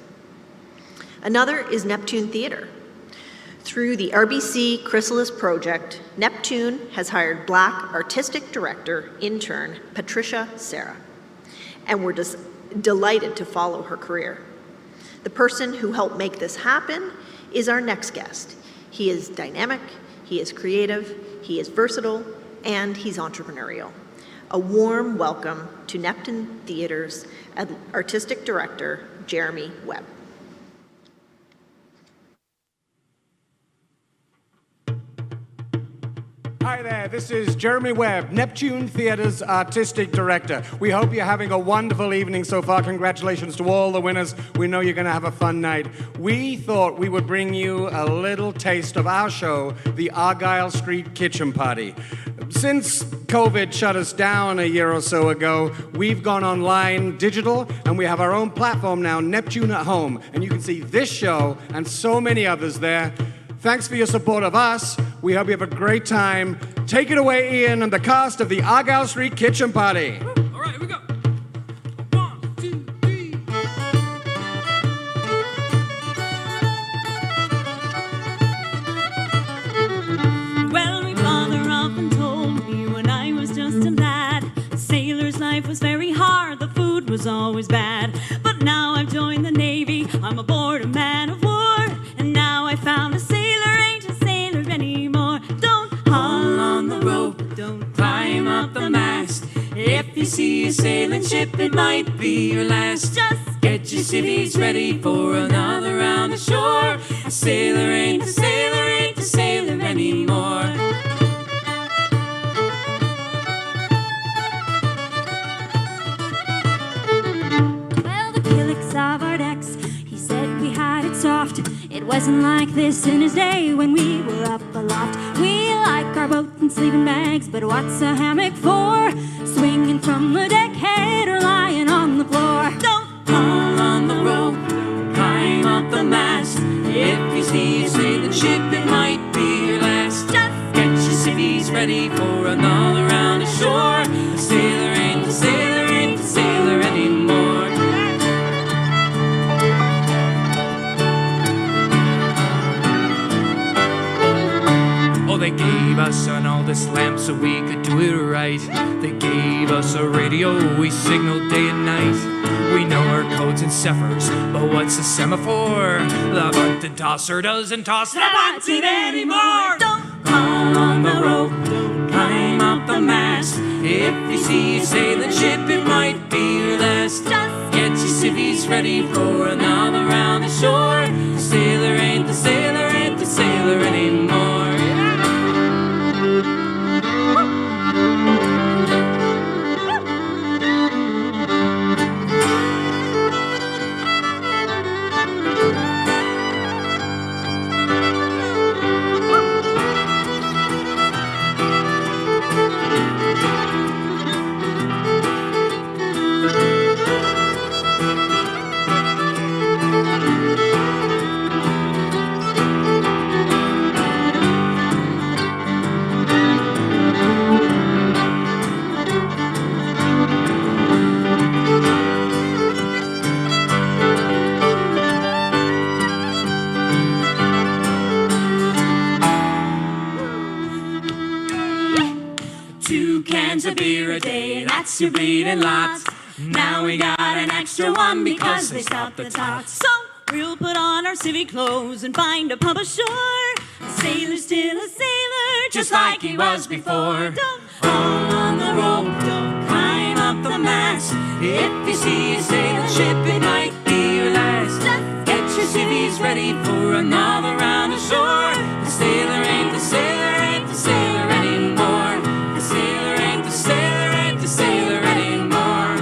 Another is Neptune Theatre. Through the RBC Chrysalis Project, Neptune has hired Black Artistic Director intern Patricia Serra, and we're just delighted to follow her career. The person who helped make this happen is our next guest. He is dynamic, he is creative, he is versatile, and he's entrepreneurial. A warm welcome to Neptune Theatre's Artistic Director, Jeremy Webb. Hi there, this is Jeremy Webb, Neptune Theatre's Artistic Director. We hope you're having a wonderful evening so far. Congratulations to all the winners. We know you're going to have a fun night. We thought we would bring you a little taste of our show, The Argyle Street Kitchen Party. Since COVID shut us down a year or so ago, we've gone online digital, and we have our own platform now, Neptune at Home. And you can see this show and so many others there. Thanks for your support of us. We hope you have a great time. Take it away, Ian, and the cast of the Argyle Street Kitchen Party. All right, here we go. 1, 2, 3. Well, my father often told me when I was just a lad, a sailor's life was very hard, the food was always bad. But now I've joined the Navy, I'm aboard a man of war, and now I found a sailor ain't a sailor anymore. Don't haul on the rope, don't climb up the mast. If you see a sailing ship, it might be your last. Just get your civvies ready for another round ashore. A sailor ain't a sailor, ain't a sailor anymore. Well, the Killicks of our decks, he said we had it soft. It wasn't like this in his day when we were up aloft. We like our boat and sleeping bags, but what's a hammock for? Swinging from the deck head or lying on the floor. Don't haul on the rope, climb up the mast. If you see a sailing ship, it might be your last. Just get your civvies ready for another round ashore. A sailor ain't a sailor, ain't a sailor anymore. Oh, they gave us an Aldous lamp so we could do it right. They gave us a radio, we signaled day and night. We know our codes and ciphers, but what's a semaphore? The button tosser doesn't toss the button anymore. Don't haul on the rope, don't climb up the mast. If you see a sailing ship, it might be your last. Just get your civvies ready for another round ashore. The sailor ain't the sailor, ain't the sailor anymore. A beer a day, that's your bleeding lot. Now we got an extra one because they stopped the tot. So we'll put on our civvy clothes and find a pub ashore. A sailor's still a sailor, just like he was before. Don't haul on the rope, don't climb up the mast. If you see a sailing ship, it might be your last. Just get your civvies ready for another round ashore. The sailor ain't the sailor, ain't the sailor anymore. The sailor ain't the sailor, ain't the sailor anymore.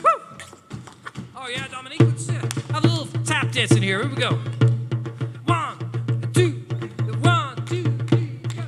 Woo! Oh yeah, Dominique, let's have a little tap dance in here. Here we go. 1, 2, 1, 2, 3, go.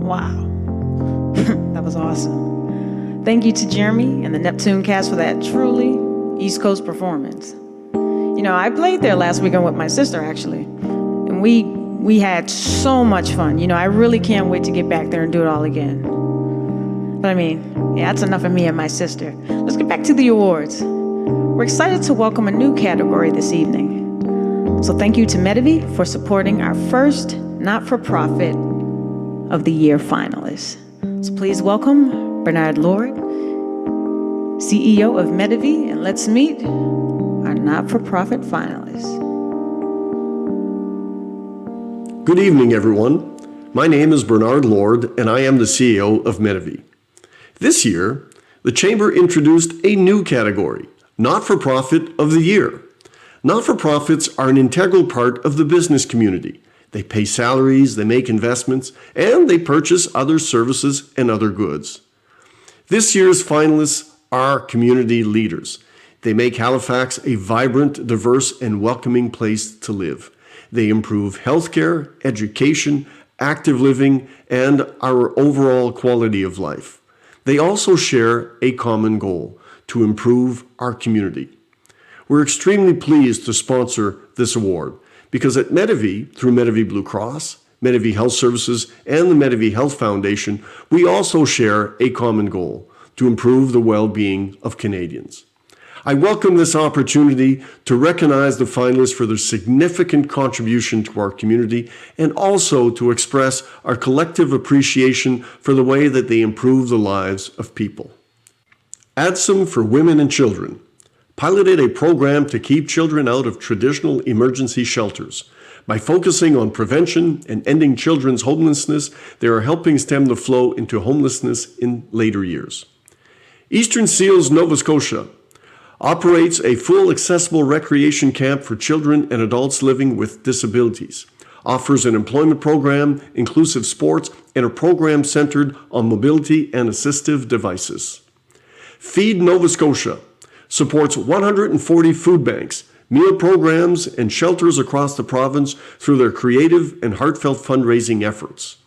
Wow. That was awesome. Thank you to Jeremy and the Neptune cast for that truly East Coast performance. You know, I played there last weekend with my sister, actually, and we had so much fun. You know, I really can't wait to get back there and do it all again. But I mean, yeah, that's enough of me and my sister. Let's get back to the awards. We're excited to welcome a new category this evening. So thank you to Medivy for supporting our first not-for-profit of the year finalists. So please welcome Bernard Lord CEO of Medivy, and let's meet our not-for-profit finalists. Good evening, everyone. My name is Bernard Lord, and I am the CEO of Medivy. This year, the Chamber introduced a new category, Not-for-Profit of the Year. Not-for-profits are an integral part of the business community. They pay salaries, they make investments, and they purchase other services and other goods. This year's finalists are community leaders. They make Halifax a vibrant, diverse, and welcoming place to live. They improve healthcare, education, active living, and our overall quality of life. They also share a common goal, to improve our community. We're extremely pleased to sponsor this award because at Medivy, through Medivy Blue Cross, Medivy Health Services, and the Medivy Health Foundation, we also share a common goal, to improve the well-being of Canadians. I welcome this opportunity to recognize the finalists for their significant contribution to our community and also to express our collective appreciation for the way that they improve the lives of people. ADSUM for Women and Children piloted a program to keep children out of traditional emergency shelters. By focusing on prevention and ending children's homelessness, they are helping stem the flow into homelessness in later years. Eastern Seals, Nova Scotia operates a full accessible recreation camp for children and adults living with disabilities, offers an employment program, inclusive sports, and a program centered on mobility and assistive devices. Feed Nova Scotia supports 140 food banks, meal programs, and shelters across the province through their creative and heartfelt fundraising efforts.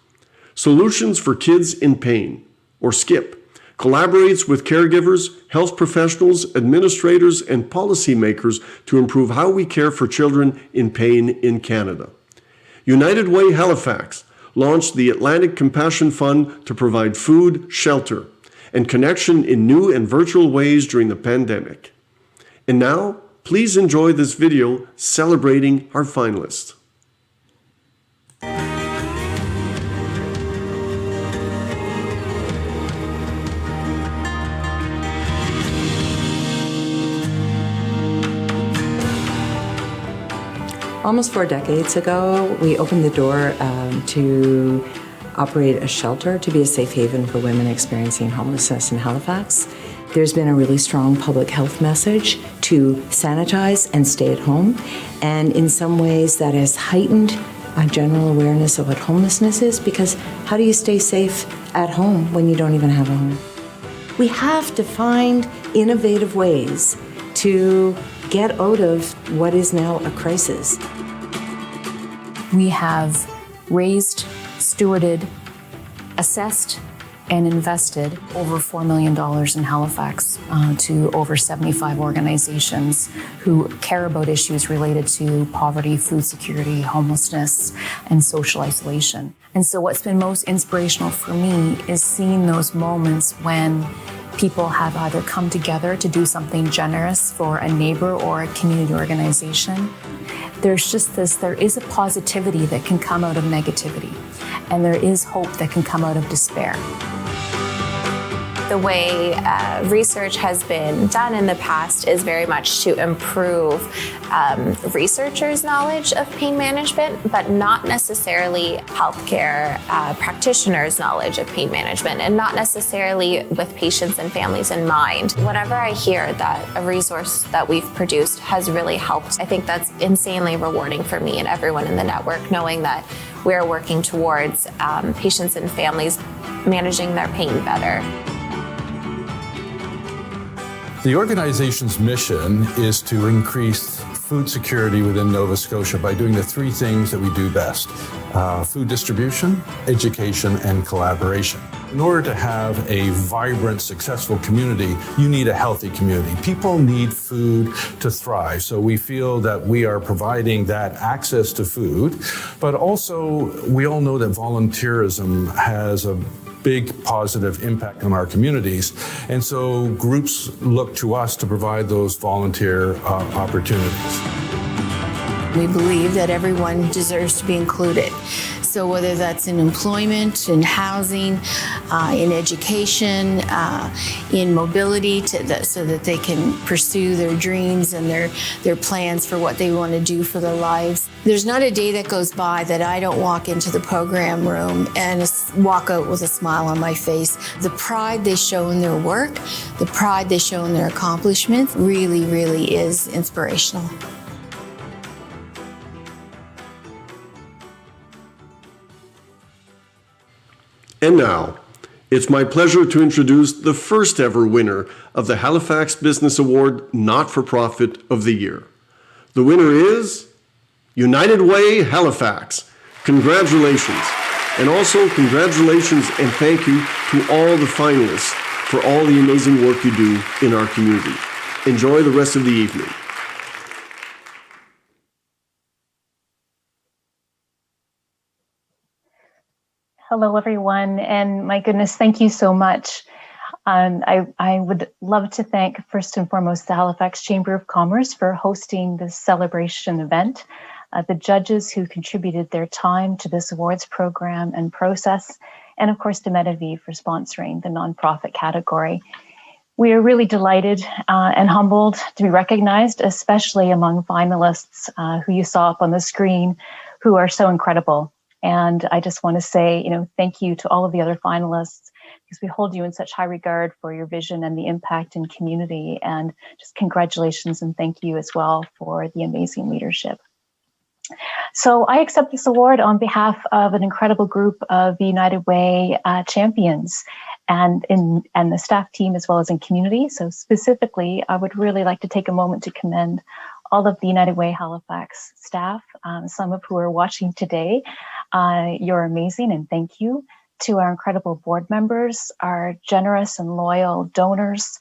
Solutions for Kids in Pain, or SKIP, collaborates with caregivers, health professionals, administrators, and policymakers to improve how we care for children in pain in Canada. United Way Halifax launched the Atlantic Compassion Fund to provide food, shelter, and connection in new and virtual ways during the pandemic. And now, please enjoy this video celebrating our finalists. Almost 4 decades ago, we opened the door to operate a shelter to be a safe haven for women experiencing homelessness in Halifax. There's been a really strong public health message to sanitize and stay at home, and in some ways that has heightened a general awareness of what homelessness is, because how do you stay safe at home when you don't even have a home? We have to find innovative ways to get out of what is now a crisis. We have raised, stewarded, assessed, and invested over $4 million in Halifax to over 75 organizations who care about issues related to poverty, food security, homelessness, and social isolation. And so what's been most inspirational for me is seeing those moments when people have either come together to do something generous for a neighbor or a community organization. There's just this, there is a positivity that can come out of negativity, and there is hope that can come out of despair. The way research has been done in the past is very much to improve researchers' knowledge of pain management, but not necessarily healthcare practitioners' knowledge of pain management, and not necessarily with patients and families in mind. Whenever I hear that a resource that we've produced has really helped, I think that's insanely rewarding for me and everyone in the network, knowing that we're working towards patients and families managing their pain better. The organization's mission is to increase food security within Nova Scotia by doing the 3 things that we do best: food distribution, education, and collaboration. In order to have a vibrant, successful community, you need a healthy community. People need food to thrive, so we feel that we are providing that access to food, but also we all know that volunteerism has a big positive impact on our communities, and so groups look to us to provide those volunteer opportunities. We believe that everyone deserves to be included. So whether that's in employment, in housing, in education, in mobility, so that they can pursue their dreams and their plans for what they want to do for their lives. There's not a day that goes by that I don't walk into the program room and walk out with a smile on my face. The pride they show in their work, the pride they show in their accomplishments really, really is inspirational. And now, it's my pleasure to introduce the first ever winner of the Halifax Business Award Not-for-Profit of the Year. The winner is United Way Halifax. Congratulations. And also congratulations and thank you to all the finalists for all the amazing work you do in our community. Enjoy the rest of the evening. Hello, everyone, and my goodness, thank you so much. I would love to thank, first and foremost, the Halifax Chamber of Commerce for hosting this celebration event, the judges who contributed their time to this awards program and process, and of course, to Medavie for sponsoring the nonprofit category. We are really delighted and humbled to be recognized, especially among finalists who you saw up on the screen, who are so incredible. And I just want to say, thank you to all of the other finalists, because we hold you in such high regard for your vision and the impact in community. And just congratulations and thank you as well for the amazing leadership. So I accept this award on behalf of an incredible group of the United Way champions and the staff team, as well as in community. So specifically, I would really like to take a moment to commend all of the United Way Halifax staff, some of who are watching today. You're amazing, and thank you. To our incredible board members, our generous and loyal donors,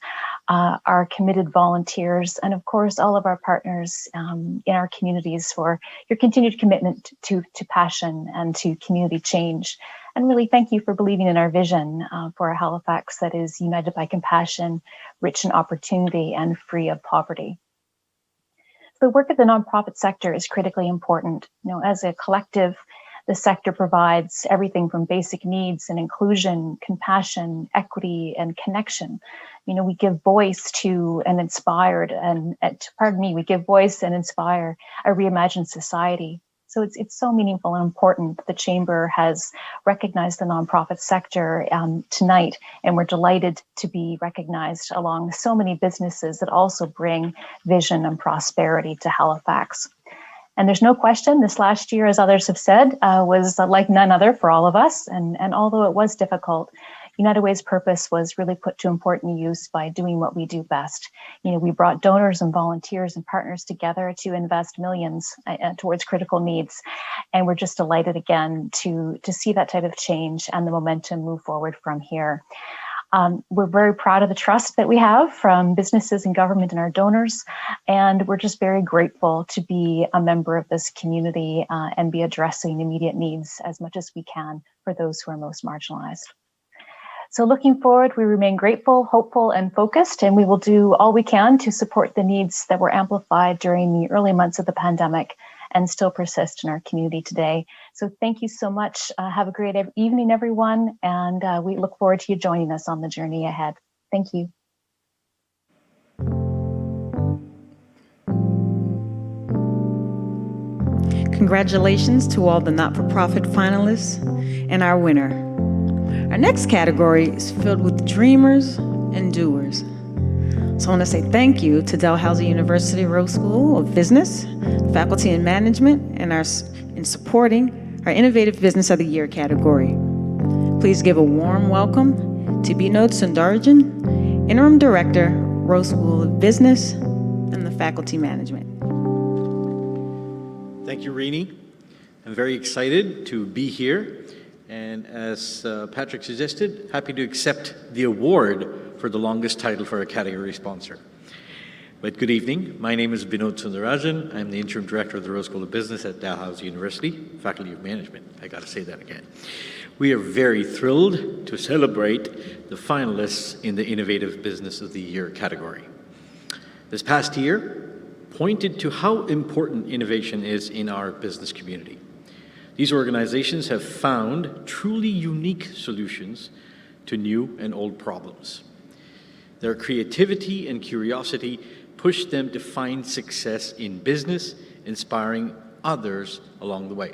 our committed volunteers, and of course, all of our partners in our communities for your continued commitment to passion and to community change. And really thank you for believing in our vision for a Halifax that is united by compassion, rich in opportunity, and free of poverty. The work of the nonprofit sector is critically important. As a collective, the sector provides everything from basic needs and inclusion, compassion, equity, and connection. We give voice to an inspired we give voice and inspire a reimagined society. So it's so meaningful and important that the Chamber has recognized the nonprofit sector tonight, and we're delighted to be recognized along so many businesses that also bring vision and prosperity to Halifax. And there's no question this last year, as others have said, was like none other for all of us. And although it was difficult, United Way's purpose was really put to important use by doing what we do best. We brought donors and volunteers and partners together to invest millions towards critical needs. And we're just delighted again to see that type of change and the momentum move forward from here. We're very proud of the trust that we have from businesses and government and our donors, and we're just very grateful to be a member of this community and be addressing immediate needs as much as we can for those who are most marginalized. So looking forward, we remain grateful, hopeful, and focused, and we will do all we can to support the needs that were amplified during the early months of the pandemic and still persist in our community today. So thank you so much. Have a great evening, everyone. And we look forward to you joining us on the journey ahead. Thank you. Congratulations to all the not-for-profit finalists and our winner. Our next category is filled with dreamers and doers. So I want to say thank you to Dalhousie University Rose School of Business, Faculty and Management, and in supporting our Innovative Business of the Year category. Please give a warm welcome to Binod Sundarajan, Interim Director, Rose School of Business, and the Faculty Management. Thank you, Rini. I'm very excited to be here. And as Patrick suggested, happy to accept the award for the longest title for a category sponsor. But good evening. My name is Binod Sundarajan. I'm the Interim Director of the Rose School of Business at Dalhousie University, Faculty of Management. I got to say that again. We are very thrilled to celebrate the finalists in the Innovative Business of the Year category. This past year pointed to how important innovation is in our business community. These organizations have found truly unique solutions to new and old problems. Their creativity and curiosity push them to find success in business, inspiring others along the way.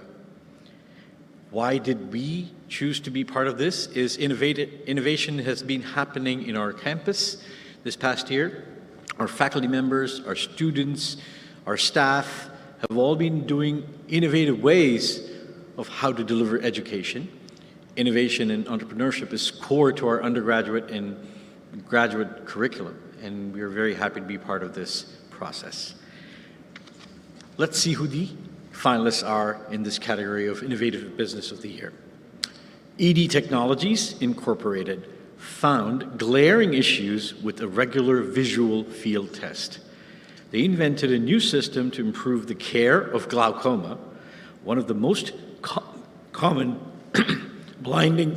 Why did we choose to be part of this? Innovation has been happening in our campus this past year. Our faculty members, our students, our staff have all been doing innovative ways of how to deliver education. Innovation and entrepreneurship is core to our undergraduate and graduate curriculum, and we are very happy to be part of this process. Let's see who the finalists are in this category of Innovative Business of the Year. ED Technologies Incorporated found glaring issues with a regular visual field test. They invented a new system to improve the care of glaucoma, one of the most common blinding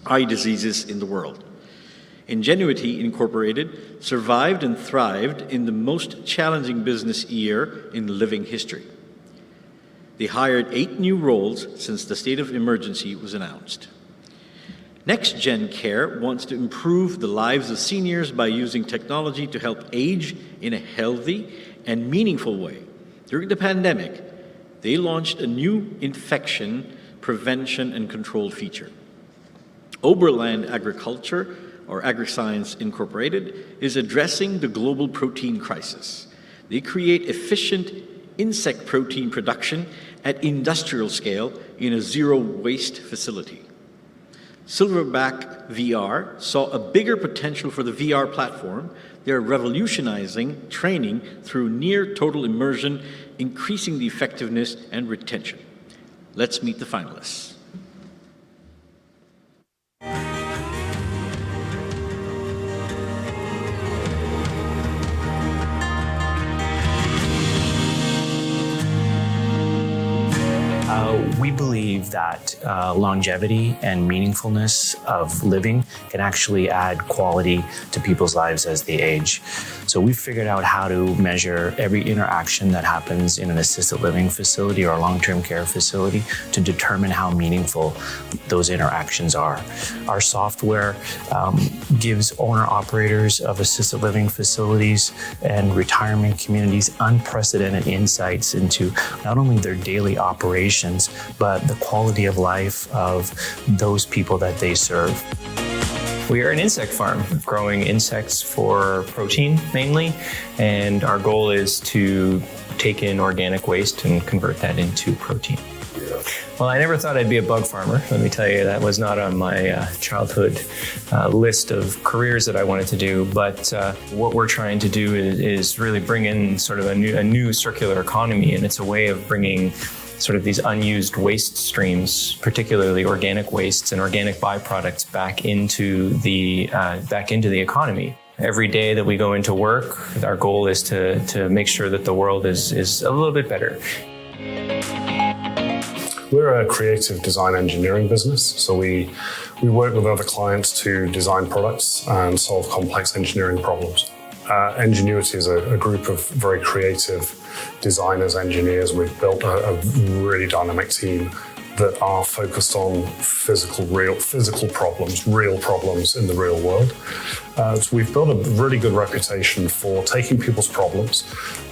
eye diseases in the world. Ingenuity Incorporated survived and thrived in the most challenging business year in living history. They hired 8 new roles since the state of emergency was announced. Next Gen Care wants to improve the lives of seniors by using technology to help age in a healthy and meaningful way. During the pandemic, they launched a new infection prevention and control feature. Oberland Agriculture, or AgriScience Incorporated, is addressing the global protein crisis. They create efficient insect protein production at industrial scale in a zero-waste facility. Silverback VR saw a bigger potential for the VR platform. They're revolutionizing training through near total immersion, increasing the effectiveness and retention. Let's meet the finalists. We believe that longevity and meaningfulness of living can actually add quality to people's lives as they age. So we've figured out how to measure every interaction that happens in an assisted living facility or a long-term care facility to determine how meaningful those interactions are. Our software gives owner-operators of assisted living facilities and retirement communities unprecedented insights into not only their daily operations, but the quality of life of those people that they serve. We are an insect farm, growing insects for protein mainly, and our goal is to take in organic waste and convert that into protein. Well, I never thought I'd be a bug farmer. Let me tell you, that was not on my childhood list of careers that I wanted to do. But what we're trying to do is really bring in sort of a new circular economy, and it's a way of bringing sort of these unused waste streams, particularly organic wastes and organic byproducts, back into the economy. Every day that we go into work, our goal is to make sure that the world is a little bit better. We're a creative design engineering business, so we work with other clients to design products and solve complex engineering problems. Ingenuity is a group of very creative designers, engineers. We've built a really dynamic team that are focused on physical problems, real problems in the real world. So we've built a really good reputation for taking people's problems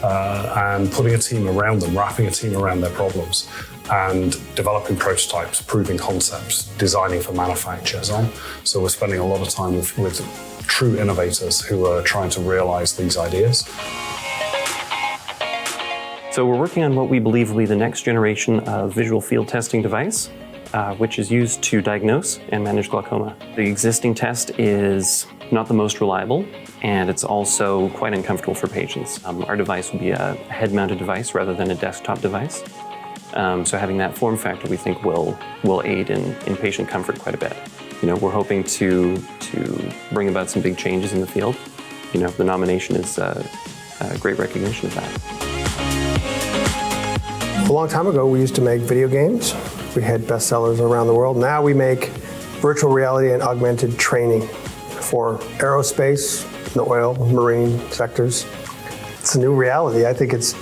and putting a team around them, wrapping a team around their problems, and developing prototypes, proving concepts, designing for manufacturers on. So we're spending a lot of time with true innovators who are trying to realize these ideas. So we're working on what we believe will be the next generation of visual field testing device, which is used to diagnose and manage glaucoma. The existing test is not the most reliable, and it's also quite uncomfortable for patients. Our device will be a head-mounted device rather than a desktop device. So having that form factor, we think, will aid in patient comfort quite a bit. We're hoping to bring about some big changes in the field. The nomination is a great recognition of that. A long time ago, we used to make video games. We had bestsellers around the world. Now we make virtual reality and augmented training for aerospace, the oil, marine sectors. It's a new reality. I think it's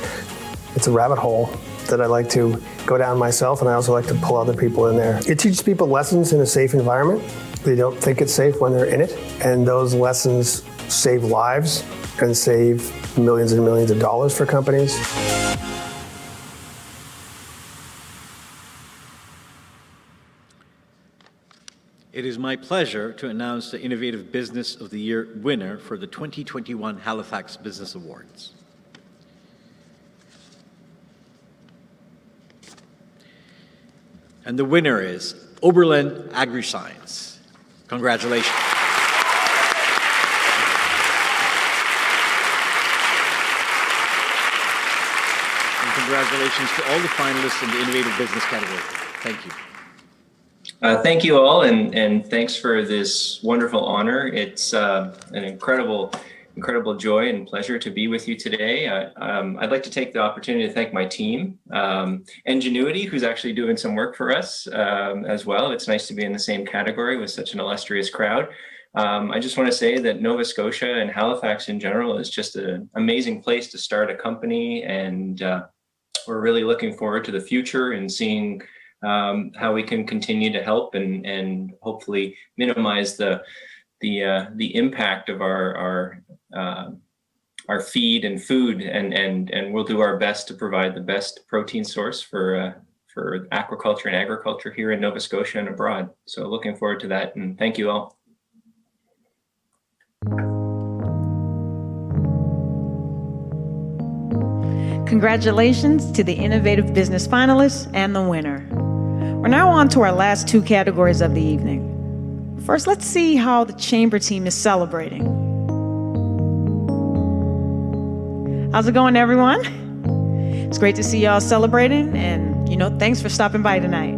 a rabbit hole that I like to go down myself, and I also like to pull other people in there. It teaches people lessons in a safe environment. They don't think it's safe when they're in it, and those lessons save lives and save millions and millions of dollars for companies. It is my pleasure to announce the Innovative Business of the Year winner for the 2021 Halifax Business Awards. And the winner is Oberlin AgriScience. Congratulations. And congratulations to all the finalists in the Innovative Business category. Thank you. Thank you all, and thanks for this wonderful honor. It's an incredible joy and pleasure to be with you today. I'd like to take the opportunity to thank my team, Ingenuity, who's actually doing some work for us as well. It's nice to be in the same category with such an illustrious crowd. I just want to say that Nova Scotia and Halifax in general is just an amazing place to start a company, and we're really looking forward to the future and seeing how we can continue to help and hopefully minimize the impact of our feed and food, and we'll do our best to provide the best protein source for aquaculture and agriculture here in Nova Scotia and abroad. So looking forward to that, and thank you all. Congratulations to the Innovative Business finalists and the winner. We're now on to our last two categories of the evening. First, let's see how the Chamber team is celebrating. How's it going, everyone? It's great to see y'all celebrating, and thanks for stopping by tonight.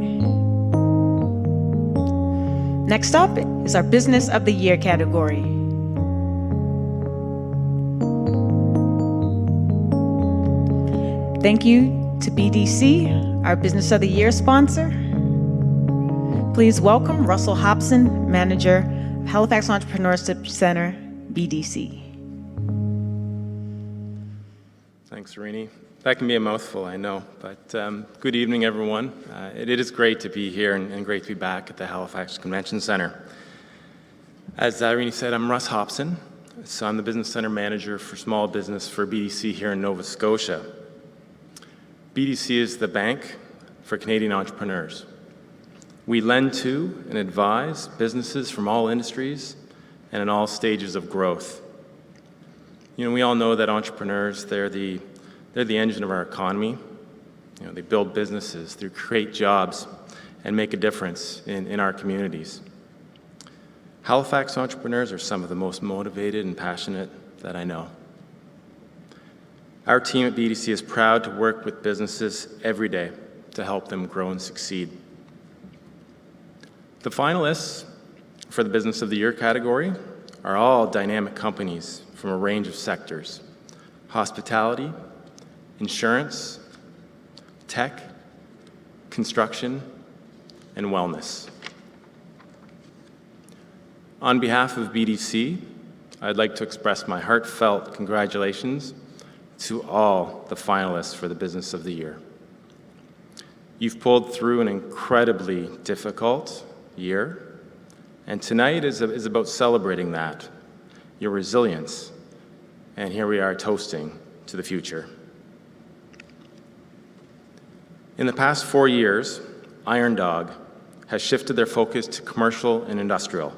Next up is our Business of the Year category. Thank you to BDC, our Business of the Year sponsor. Please welcome Russell Hobson, Manager of Halifax Entrepreneurship Center, BDC. Thanks, Rini. That can be a mouthful, I know, but good evening, everyone. It is great to be here and great to be back at the Halifax Convention Center. As Rini said, I'm Russ Hobson, so I'm the Business Center Manager for Small Business for BDC here in Nova Scotia. BDC is the bank for Canadian entrepreneurs. We lend to and advise businesses from all industries and in all stages of growth. We all know that entrepreneurs, they're the engine of our economy. They build businesses, they create jobs, and make a difference in our communities. Halifax entrepreneurs are some of the most motivated and passionate that I know. Our team at BDC is proud to work with businesses every day to help them grow and succeed. The finalists for the Business of the Year category are all dynamic companies from a range of sectors: hospitality, insurance, tech, construction, and wellness. On behalf of BDC, I'd like to express my heartfelt congratulations to all the finalists for the Business of the Year. You've pulled through an incredibly difficult year, and tonight is about celebrating that, your resilience, and here we are toasting to the future. In the past 4 years, Iron Dog has shifted their focus to commercial and industrial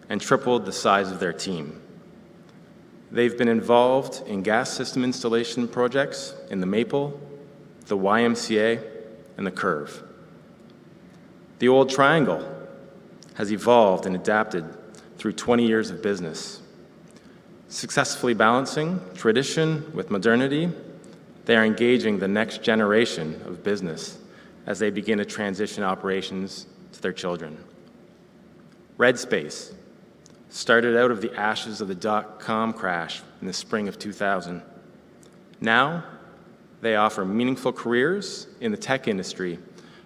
and tripled the size of their team. They've been involved in gas system installation projects in the Maple, the YMCA, and the Curve. The Old Triangle has evolved and adapted through 20 years of business. Successfully balancing tradition with modernity, they are engaging the next generation of business as they begin to transition operations to their children. Red Space started out of the ashes of the dot-com crash in the spring of 2000. Now, they offer meaningful careers in the tech industry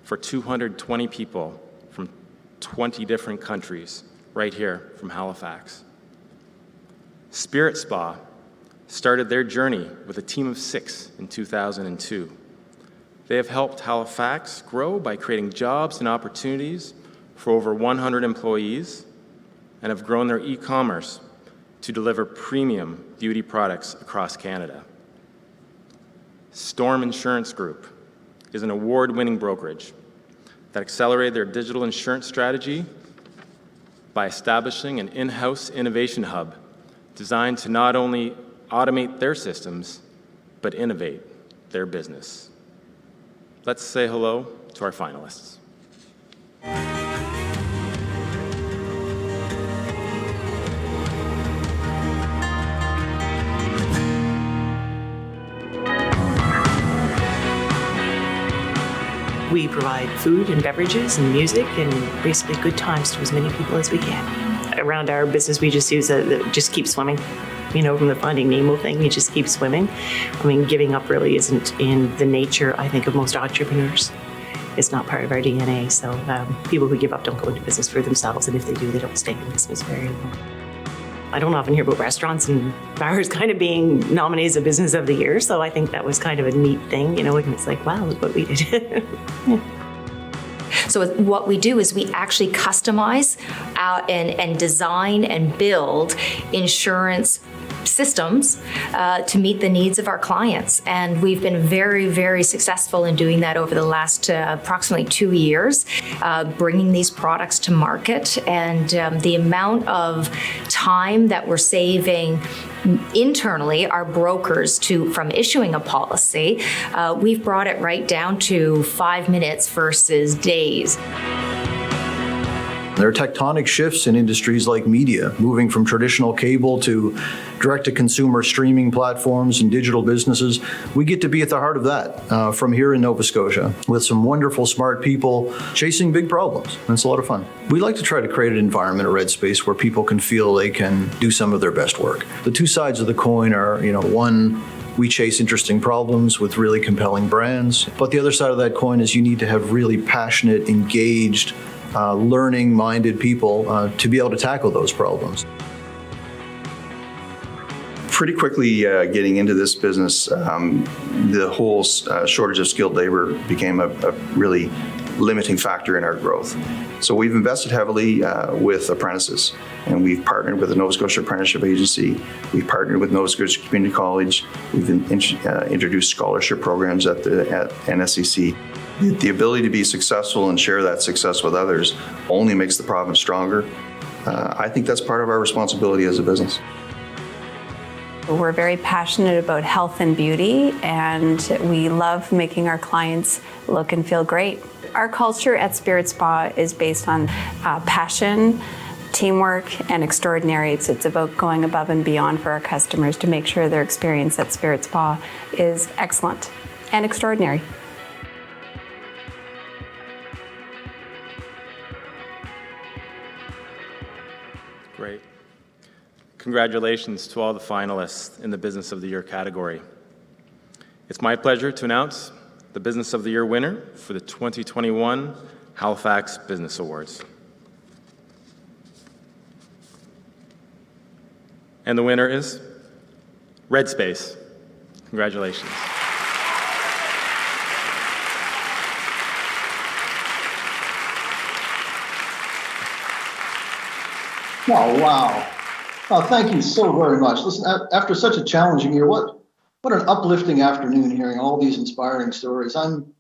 for 220 people from 20 different countries right here from Halifax. Spirit Spa started their journey with a team of 6 in 2002. They have helped Halifax grow by creating jobs and opportunities for over 100 employees and have grown their e-commerce to deliver premium beauty products across Canada. Storm Insurance Group is an award-winning brokerage that accelerated their digital insurance strategy by establishing an in-house innovation hub designed to not only automate their systems, but innovate their business. Let's say hello to our finalists. We provide food and beverages and music and basically good times to as many people as we can. Around our business, we just use just keep swimming. You know, from the Finding Nemo thing, you just keep swimming. I mean, giving up really isn't in the nature, I think, of most entrepreneurs. It's not part of our DNA. So people who give up don't go into business for themselves, and if they do, they don't stay in business very long. I don't often hear about restaurants and bars kind of being nominated as a business of the year, so I think that was kind of a neat thing, you know, and it's like, wow, look what we did. Yeah. So what we do is we actually customize and design and build insurance systems to meet the needs of our clients. And we've been very, very successful in doing that over the last approximately 2 years, bringing these products to market. And the amount of time that we're saving internally, our brokers, from issuing a policy, we've brought it right down to 5 minutes versus days. There are tectonic shifts in industries like media, moving from traditional cable to direct-to-consumer streaming platforms and digital businesses. We get to be at the heart of that from here in Nova Scotia with some wonderful, smart people chasing big problems. And it's a lot of fun. We like to try to create an environment, a red space, where people can feel they can do some of their best work. The two sides of the coin are, you know, one, we chase interesting problems with really compelling brands. But the other side of that coin is you need to have really passionate, engaged, learning-minded people to be able to tackle those problems. Pretty quickly getting into this business, the whole shortage of skilled labor became a really limiting factor in our growth. So we've invested heavily with apprentices, and we've partnered with the Nova Scotia Apprenticeship Agency. We've partnered with Nova Scotia Community College. We've introduced scholarship programs at NSCC. The ability to be successful and share that success with others only makes the province stronger. I think that's part of our responsibility as a business. We're very passionate about health and beauty, and we love making our clients look and feel great. Our culture at Spirit Spa is based on passion, teamwork, and extraordinary. It's about going above and beyond for our customers to make sure their experience at Spirit Spa is excellent and extraordinary. Great. Congratulations to all the finalists in the Business of the Year category. It's my pleasure to announce the Business of the Year winner for the 2021 Halifax Business Awards. And the winner is Red Space. Congratulations. Oh, wow. Oh, thank you so very much. Listen, after such a challenging year, what an uplifting afternoon hearing all these inspiring stories. I'm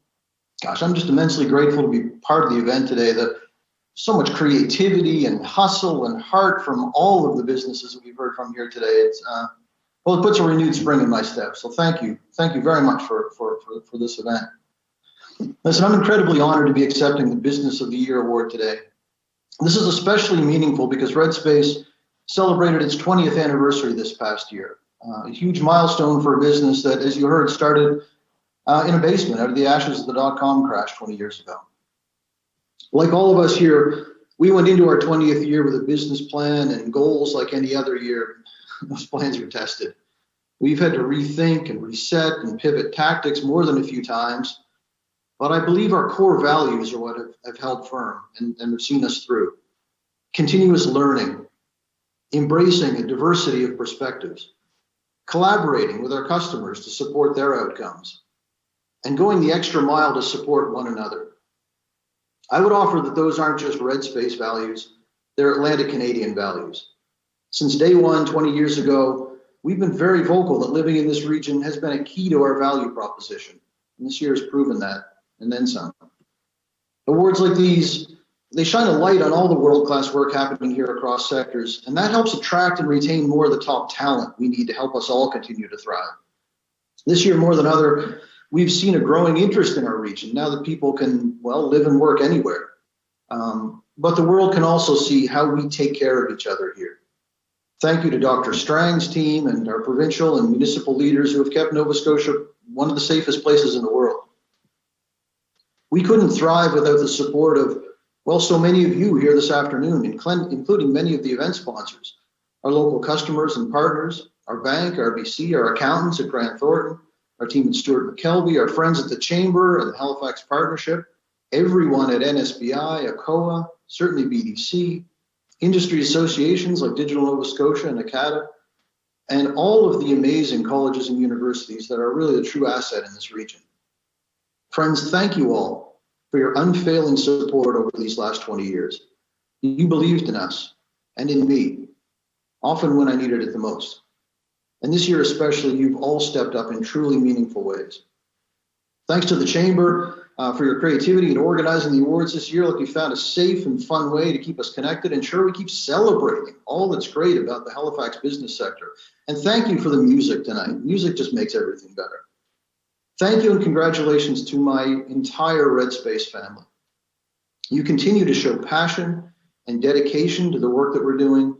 just immensely grateful to be part of the event today. So much creativity and hustle and heart from all of the businesses that we've heard from here today. It puts a renewed spring in my step. So thank you very much for this event. Listen, I'm incredibly honored to be accepting the Business of the Year award today. This is especially meaningful because Red Space celebrated its 20th anniversary this past year. A huge milestone for a business that, as you heard, started in a basement out of the ashes of the dot-com crash 20 years ago. Like all of us here, we went into our 20th year with a business plan and goals like any other year. Those plans were tested. We've had to rethink and reset and pivot tactics more than a few times, but I believe our core values are what have held firm and have seen us through. Continuous learning, embracing a diversity of perspectives, collaborating with our customers to support their outcomes, and going the extra mile to support one another. I would offer that those aren't just red space values, they're Atlantic Canadian values. Since day one, 20 years ago, we've been very vocal that living in this region has been a key to our value proposition. And this year has proven that, and then some. Awards like these, they shine a light on all the world-class work happening here across sectors, and that helps attract and retain more of the top talent we need to help us all continue to thrive. This year, more than ever, we've seen a growing interest in our region now that people can, well, live and work anywhere. But the world can also see how we take care of each other here. Thank you to Dr. Strang's team and our provincial and municipal leaders who have kept Nova Scotia one of the safest places in the world. We couldn't thrive without the support of, well, so many of you here this afternoon, including many of the event sponsors, our local customers and partners, our bank, RBC, our accountants at Grant Thornton, our team at Stewart McKelvey, our friends at the Chamber and the Halifax Partnership, everyone at NSBI, ACOA, certainly BDC, industry associations like Digital Nova Scotia and ACADA, and all of the amazing colleges and universities that are really a true asset in this region. Friends, thank you all for your unfailing support over these last 20 years. You believed in us and in me, often when I needed it the most. And this year especially, you've all stepped up in truly meaningful ways. Thanks to the Chamber for your creativity in organizing the awards this year. Look, you found a safe and fun way to keep us connected, and sure, we keep celebrating all that's great about the Halifax business sector. And thank you for the music tonight. Music just makes everything better. Thank you and congratulations to my entire Red Space family. You continue to show passion and dedication to the work that we're doing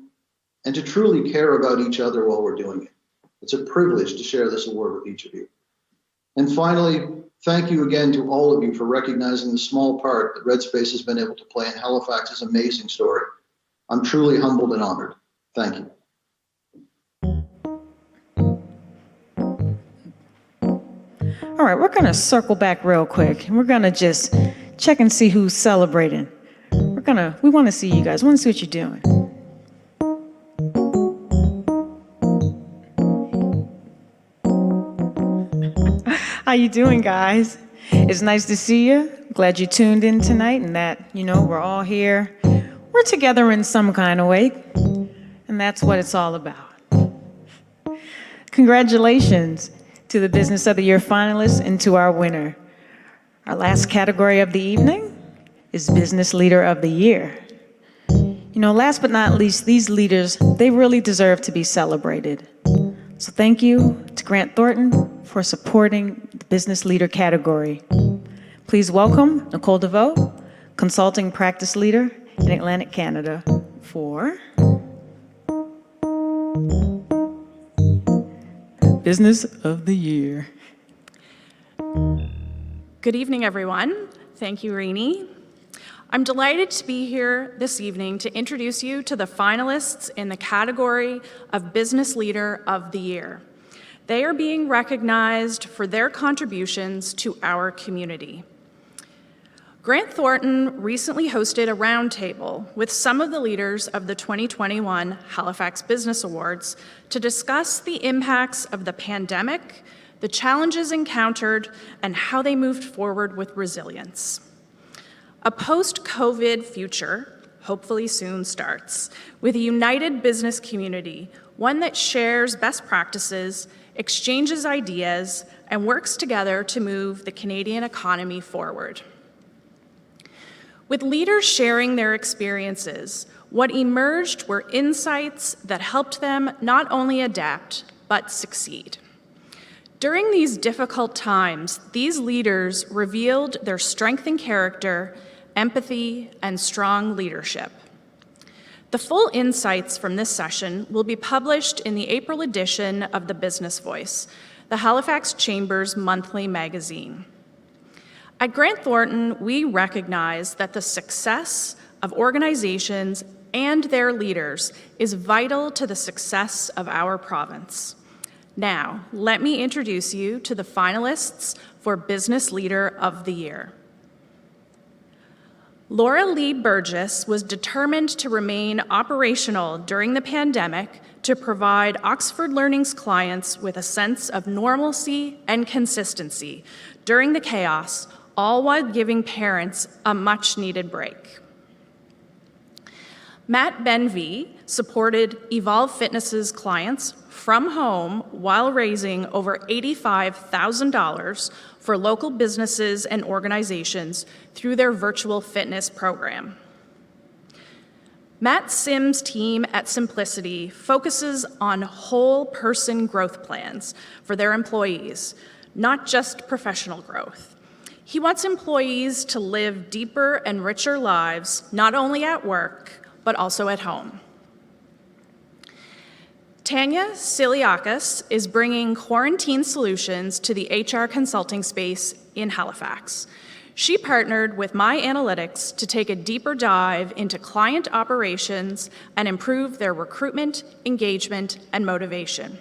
and to truly care about each other while we're doing it. It's a privilege to share this award with each of you. And finally, thank you again to all of you for recognizing the small part that Red Space has been able to play in Halifax's amazing story. I'm truly humbled and honored. Thank you. All right, we're going to circle back real quick, and we're going to just check and see who's celebrating. We want to see you guys. We want to see what you're doing. How you doing, guys? It's nice to see you. Glad you tuned in tonight and that, we're all here. We're together in some kind of way, and that's what it's all about. Congratulations to the Business of the Year finalists and to our winner. Our last category of the evening is Business Leader of the Year. Last but not least, these leaders, they really deserve to be celebrated. So thank you to Grant Thornton for supporting the Business Leader category. Please welcome Nicole DeVoe, Consulting Practice Leader in Atlantic Canada, for Business of the Year. Good evening, everyone. Thank you, Rini. I'm delighted to be here this evening to introduce you to the finalists in the category of Business Leader of the Year. They are being recognized for their contributions to our community. Grant Thornton recently hosted a roundtable with some of the leaders of the 2021 Halifax Business Awards to discuss the impacts of the pandemic, the challenges encountered, and how they moved forward with resilience. A post-COVID future, hopefully soon, starts with a united business community, one that shares best practices, exchanges ideas, and works together to move the Canadian economy forward. With leaders sharing their experiences, what emerged were insights that helped them not only adapt, but succeed. During these difficult times, these leaders revealed their strength in character, empathy, and strong leadership. The full insights from this session will be published in the April edition of the Business Voice, the Halifax Chamber's monthly magazine. At Grant Thornton, we recognize that the success of organizations and their leaders is vital to the success of our province. Now, let me introduce you to the finalists for Business Leader of the Year. Laura Lee Burgess was determined to remain operational during the pandemic to provide Oxford Learning's clients with a sense of normalcy and consistency during the chaos, all while giving parents a much-needed break. Matt Benvey supported Evolve Fitness's clients from home while raising over $85,000 for local businesses and organizations through their virtual fitness program. Matt Sims' team at Simplicity focuses on whole person growth plans for their employees, not just professional growth. He wants employees to live deeper and richer lives, not only at work, but also at home. Tanya Siliakis is bringing quarantine solutions to the HR consulting space in Halifax. She partnered with My Analytics to take a deeper dive into client operations and improve their recruitment, engagement, and motivation.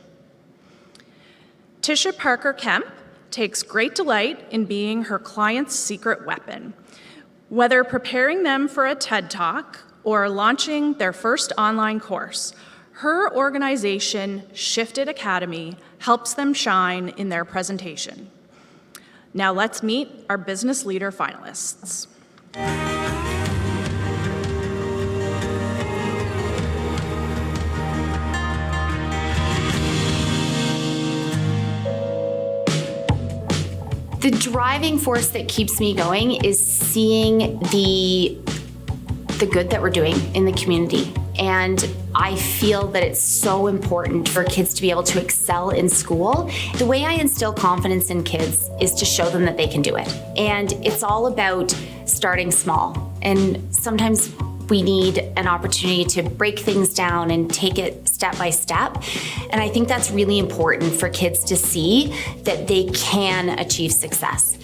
Tisha Parker Kemp takes great delight in being her client's secret weapon. Whether preparing them for a TED Talk or launching their first online course, her organization, Shifted Academy, helps them shine in their presentation. Now let's meet our business leader finalists. The driving force that keeps me going is seeing the good that we're doing in the community. And I feel that it's so important for kids to be able to excel in school. The way I instill confidence in kids is to show them that they can do it. And it's all about starting small. And sometimes we need an opportunity to break things down and take it step by step. And I think that's really important for kids to see that they can achieve success.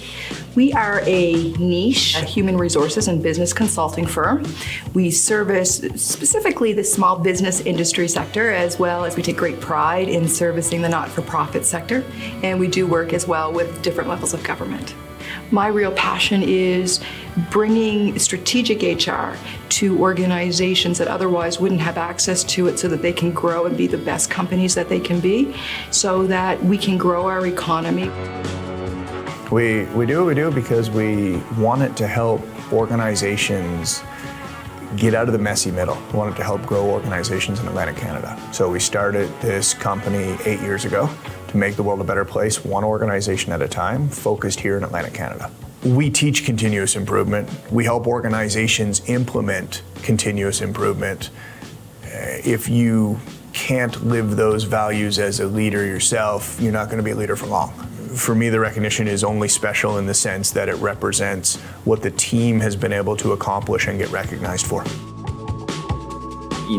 We are a niche human resources and business consulting firm. We service specifically the small business industry sector, as well as we take great pride in servicing the not-for-profit sector. And we do work as well with different levels of government. My real passion is bringing strategic HR to organizations that otherwise wouldn't have access to it so that they can grow and be the best companies that they can be, so that we can grow our economy. We do what we do because we wanted to help organizations get out of the messy middle. We wanted to help grow organizations in Atlantic Canada. So we started this company 8 years ago to make the world a better place, one organization at a time, focused here in Atlantic Canada. We teach continuous improvement. We help organizations implement continuous improvement. If you can't live those values as a leader yourself, you're not going to be a leader for long. For me, the recognition is only special in the sense that it represents what the team has been able to accomplish and get recognized for.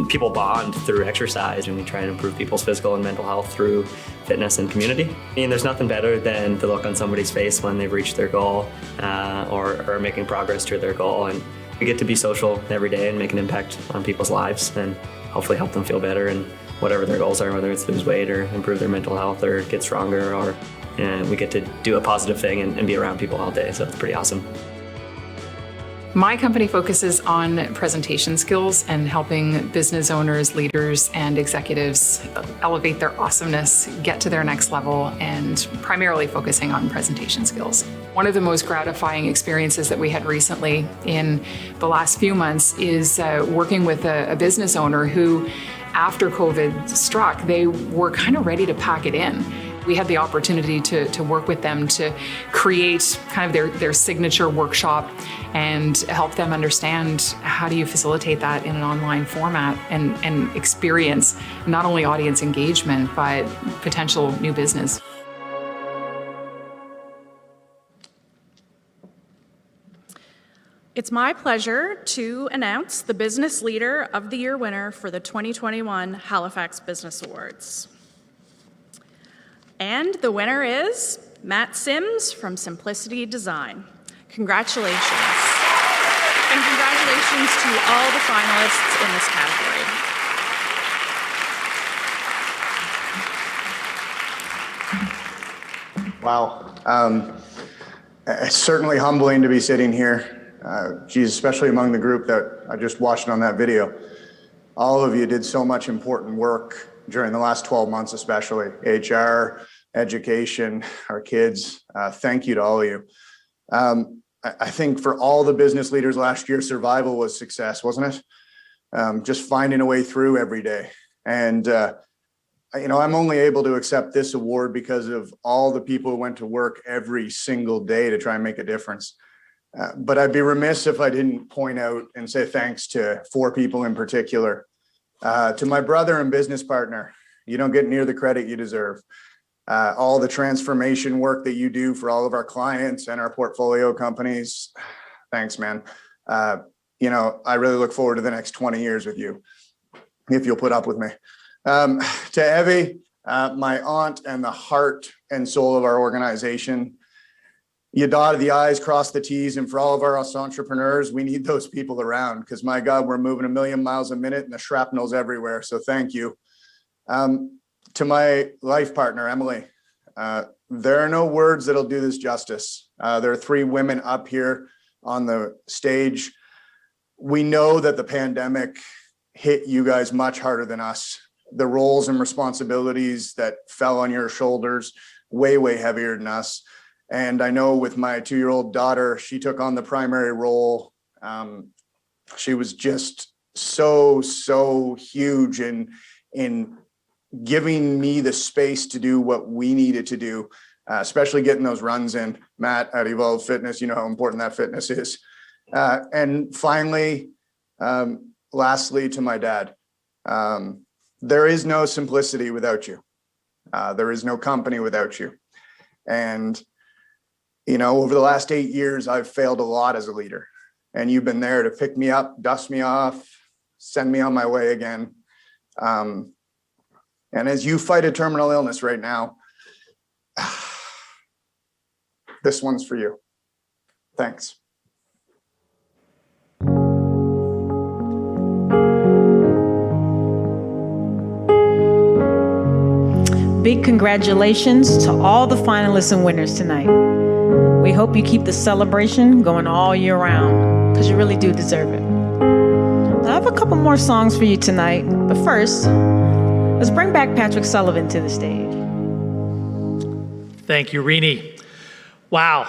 People bond through exercise, and we try and improve people's physical and mental health through fitness and community. And there's nothing better than the look on somebody's face when they've reached their goal or making progress to their goal. And we get to be social every day and make an impact on people's lives and hopefully help them feel better in whatever their goals are, whether it's lose weight or improve their mental health or get stronger, or we get to do a positive thing and be around people all day. So it's pretty awesome. My company focuses on presentation skills and helping business owners, leaders, and executives elevate their awesomeness, get to their next level, and primarily focusing on presentation skills. One of the most gratifying experiences that we had recently in the last few months is working with a business owner who, after COVID struck, they were kind of ready to pack it in. We had the opportunity to work with them to create kind of their signature workshop and help them understand how do you facilitate that in an online format and experience not only audience engagement, but potential new business. It's my pleasure to announce the Business Leader of the Year winner for the 2021 Halifax Business Awards. And the winner is Matt Sims from Simplicity Design. Congratulations. And congratulations to all the finalists in this category. Wow. It's certainly humbling to be sitting here geez, especially among the group that I just watched on that video. All of you did so much important work during the last 12 months, especially HR, education, our kids. Thank you to all of you. I think for all the business leaders last year, survival was success, wasn't it? Just finding a way through every day. And, I'm only able to accept this award because of all the people who went to work every single day to try and make a difference. But I'd be remiss if I didn't point out and say thanks to 4 people in particular. To my brother and business partner, you don't get near the credit you deserve. All the transformation work that you do for all of our clients and our portfolio companies. Thanks, man. I really look forward to the next 20 years with you, if you'll put up with me. To Evie, my aunt and the heart and soul of our organization. You dotted the I's, crossed the T's, and for all of our entrepreneurs, we need those people around because, my God, we're moving 1 million miles a minute and the shrapnel's everywhere. So thank you. To my life partner, Emily, there are no words that'll do this justice. There are 3 women up here on the stage. We know that the pandemic hit you guys much harder than us. The roles and responsibilities that fell on your shoulders, way, way heavier than us. And I know with my 2-year-old daughter, she took on the primary role. She was just so huge in giving me the space to do what we needed to do, especially getting those runs in. Matt at Evolve Fitness, you know how important that fitness is. And finally, lastly, to my dad, there is no simplicity without you. There is no company without you. And over the last 8 years, I've failed a lot as a leader, and you've been there to pick me up, dust me off, send me on my way again. And as you fight a terminal illness right now, this one's for you. Thanks. Big congratulations to all the finalists and winners tonight. We hope you keep the celebration going all year round, because you really do deserve it. I have a couple more songs for you tonight, but first, let's bring back Patrick Sullivan to the stage. Thank you, Rini. Wow,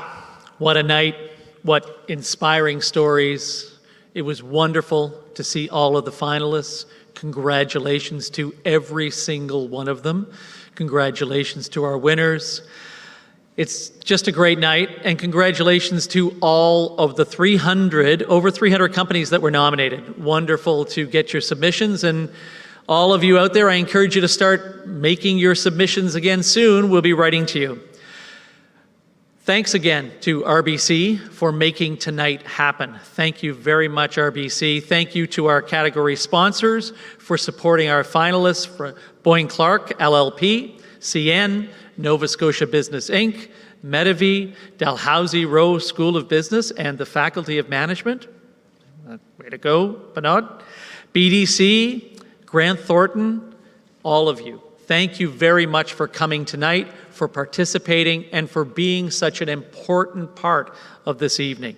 what a night, what inspiring stories. It was wonderful to see all of the finalists. Congratulations to every single one of them. Congratulations to our winners. It's just a great night, and congratulations to all of the over 300 companies that were nominated. Wonderful to get your submissions, and all of you out there, I encourage you to start making your submissions again soon. We'll be writing to you. Thanks again to RBC for making tonight happen. Thank you very much, RBC. Thank you to our category sponsors for supporting our finalists, for Boyne Clark, LLP, CN, Nova Scotia Business Inc., Medavie, Dalhousie Rowe School of Business, and the Faculty of Management. Way to go, Bernard. BDC, Grant Thornton, all of you. Thank you very much for coming tonight, for participating, and for being such an important part of this evening.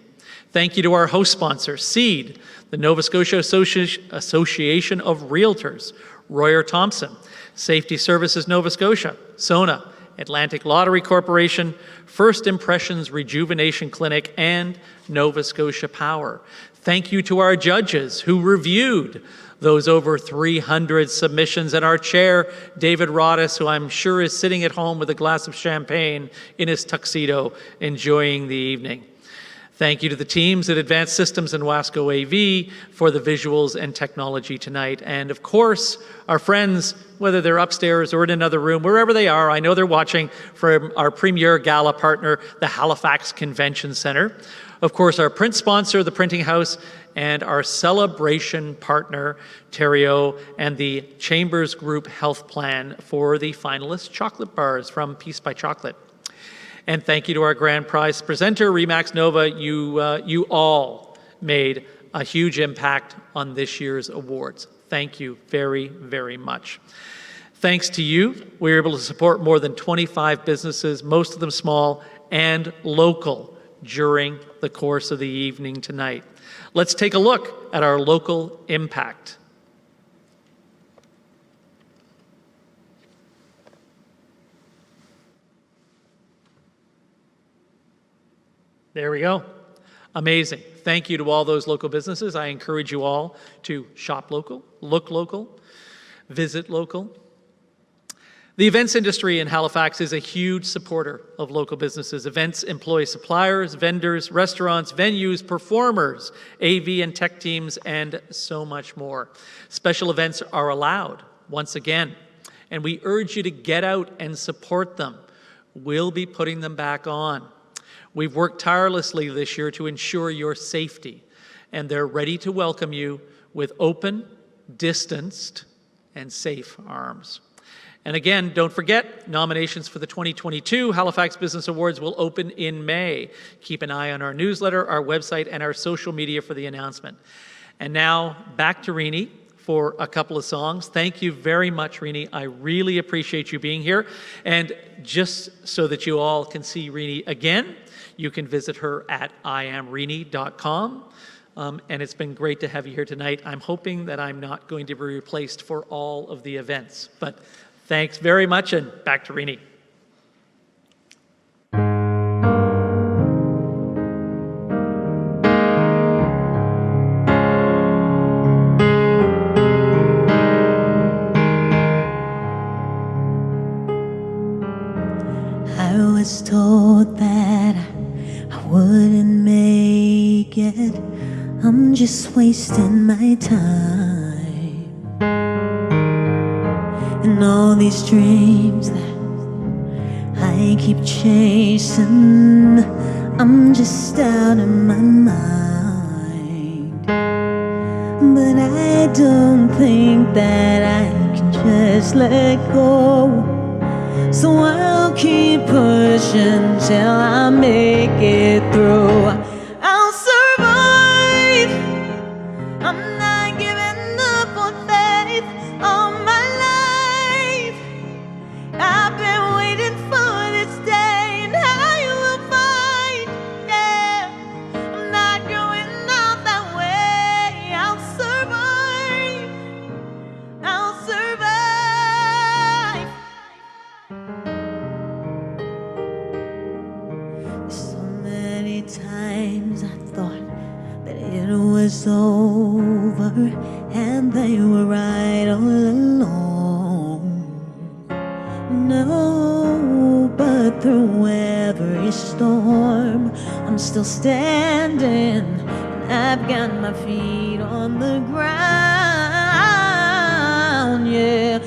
Thank you to our host sponsor, SEED, the Nova Scotia Association of Realtors, Royer Thompson, Safety Services Nova Scotia, SONA, Atlantic Lottery Corporation, First Impressions Rejuvenation Clinic, and Nova Scotia Power. Thank you to our judges who reviewed those over 300 submissions, and our chair, David Roddice, who I'm sure is sitting at home with a glass of champagne in his tuxedo, enjoying the evening. Thank you to the teams at Advanced Systems and Wasco AV for the visuals and technology tonight. And of course, our friends, whether they're upstairs or in another room, wherever they are, I know they're watching, from our premier gala partner, the Halifax Convention Centre. Of course, our print sponsor, the Printing House, and our celebration partner, Terrio, and the Chambers Group Health Plan for the finalist chocolate bars from Peace by Chocolate. And thank you to our grand prize presenter, Remax Nova. You all made a huge impact on this year's awards. Thank you very, very much. Thanks to you, we were able to support more than 25 businesses, most of them small and local, during the course of the evening tonight. Let's take a look at our local impact. There we go. Amazing. Thank you to all those local businesses. I encourage you all to shop local, look local, visit local. The events industry in Halifax is a huge supporter of local businesses. Events employ suppliers, vendors, restaurants, venues, performers, AV and tech teams, and so much more. Special events are allowed, once again, and we urge you to get out and support them. We'll be putting them back on. We've worked tirelessly this year to ensure your safety, and they're ready to welcome you with open, distanced, and safe arms. And again, don't forget, nominations for the 2022 Halifax Business Awards will open in May. Keep an eye on our newsletter, our website, and our social media for the announcement. And now, back to Rini for a couple of songs. Thank you very much, Rini. I really appreciate you being here. And just so that you all can see Rini again, you can visit her at iamrini.com. And it's been great to have you here tonight. I'm hoping that I'm not going to be replaced for all of the events. But thanks very much, and back to Rini. I was told that I wouldn't make it. I'm just wasting my time. And all these dreams that I keep chasing, I'm just out of my mind. But I don't think that I can just let go. So I'll keep pushing till I make it through. I'll survive. I'm not giving up on faith all my life. I've been waiting for this day, and I will find, yeah, I'm not going out that way. I'll survive. I'll survive. So many times I thought that it was over, and they were right all along. No, but through every storm, I'm still standing, and I've got my feet on the ground, yeah.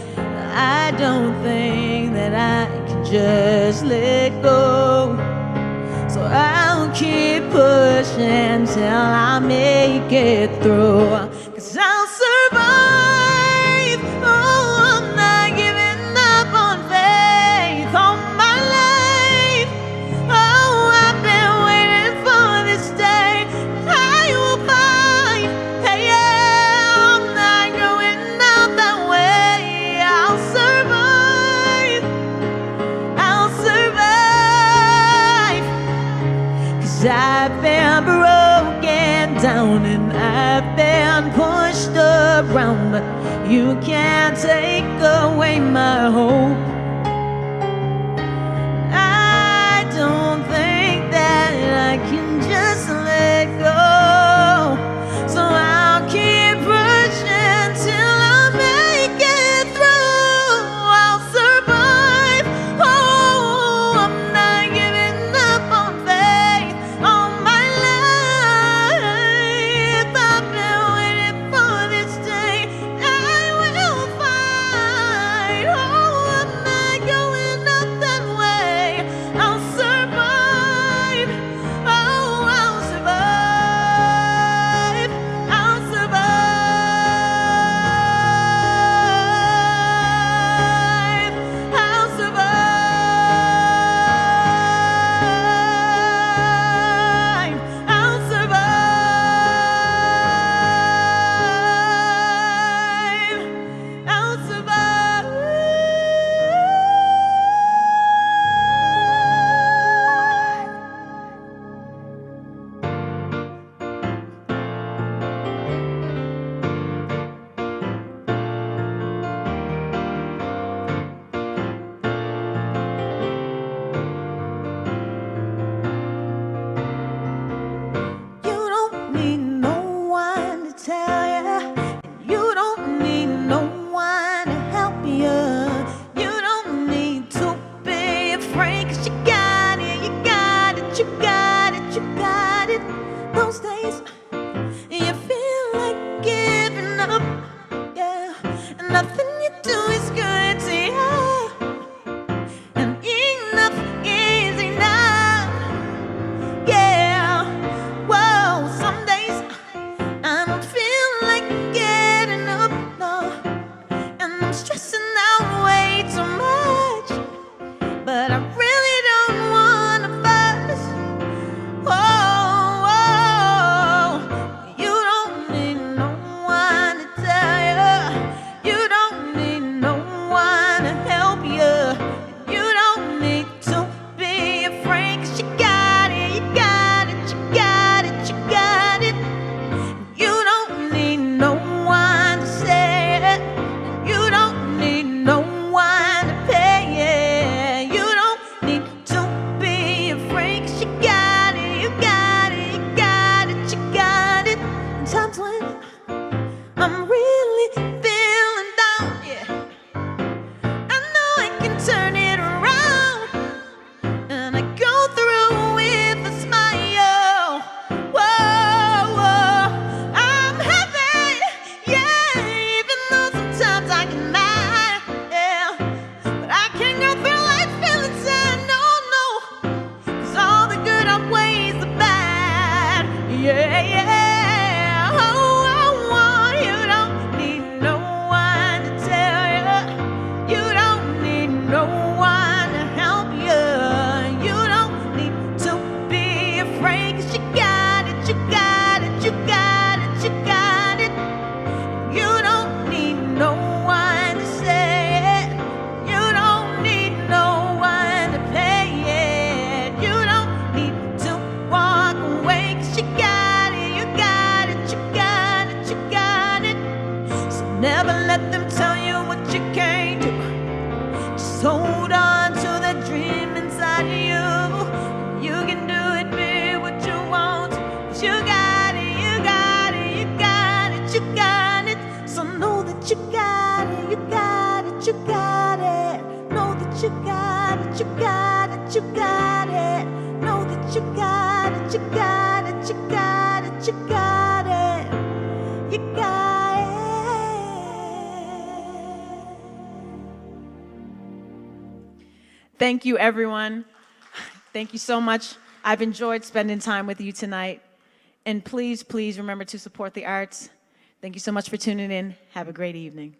I don't think that I can just let go. So I'll keep pushing till I make it through. 'Cause I'll survive. Oh, I'm not giving up on faith all my life. Oh, I've been waiting for this day. I will find. Hey, yeah, I'm not going out that way. I'll survive. I'll survive. 'Cause I've been broken down and I've been pushed around, but you can't take away my hope. I don't think that I can just let go. So I'll keep pushing till I make it through. I'll survive. Oh, I'm not giving up on faith all my life. I've been waiting for this day. I will find. Oh, I'm not times when I'm really feeling down, yeah, I know I can turn it around, and I go through with a smile. Whoa, whoa, I'm happy, yeah, even though sometimes I get mad, yeah, but I can't go through life feeling sad, no, no, 'cause all the good outweighs the bad, yeah, yeah. Never let them tell you what you can't do. Just hold on to that dream inside of you. You can do it, be what you want. But you got it, you got it, you got it, you got it. So know that you got it, you got it, you got it. Know that you got it, you got it, you got it. Know that you got it, you got it, you got it, you got it. You got it. Thank you, everyone. Thank you so much. I've enjoyed spending time with you tonight. And please, please remember to support the arts. Thank you so much for tuning in. Have a great evening.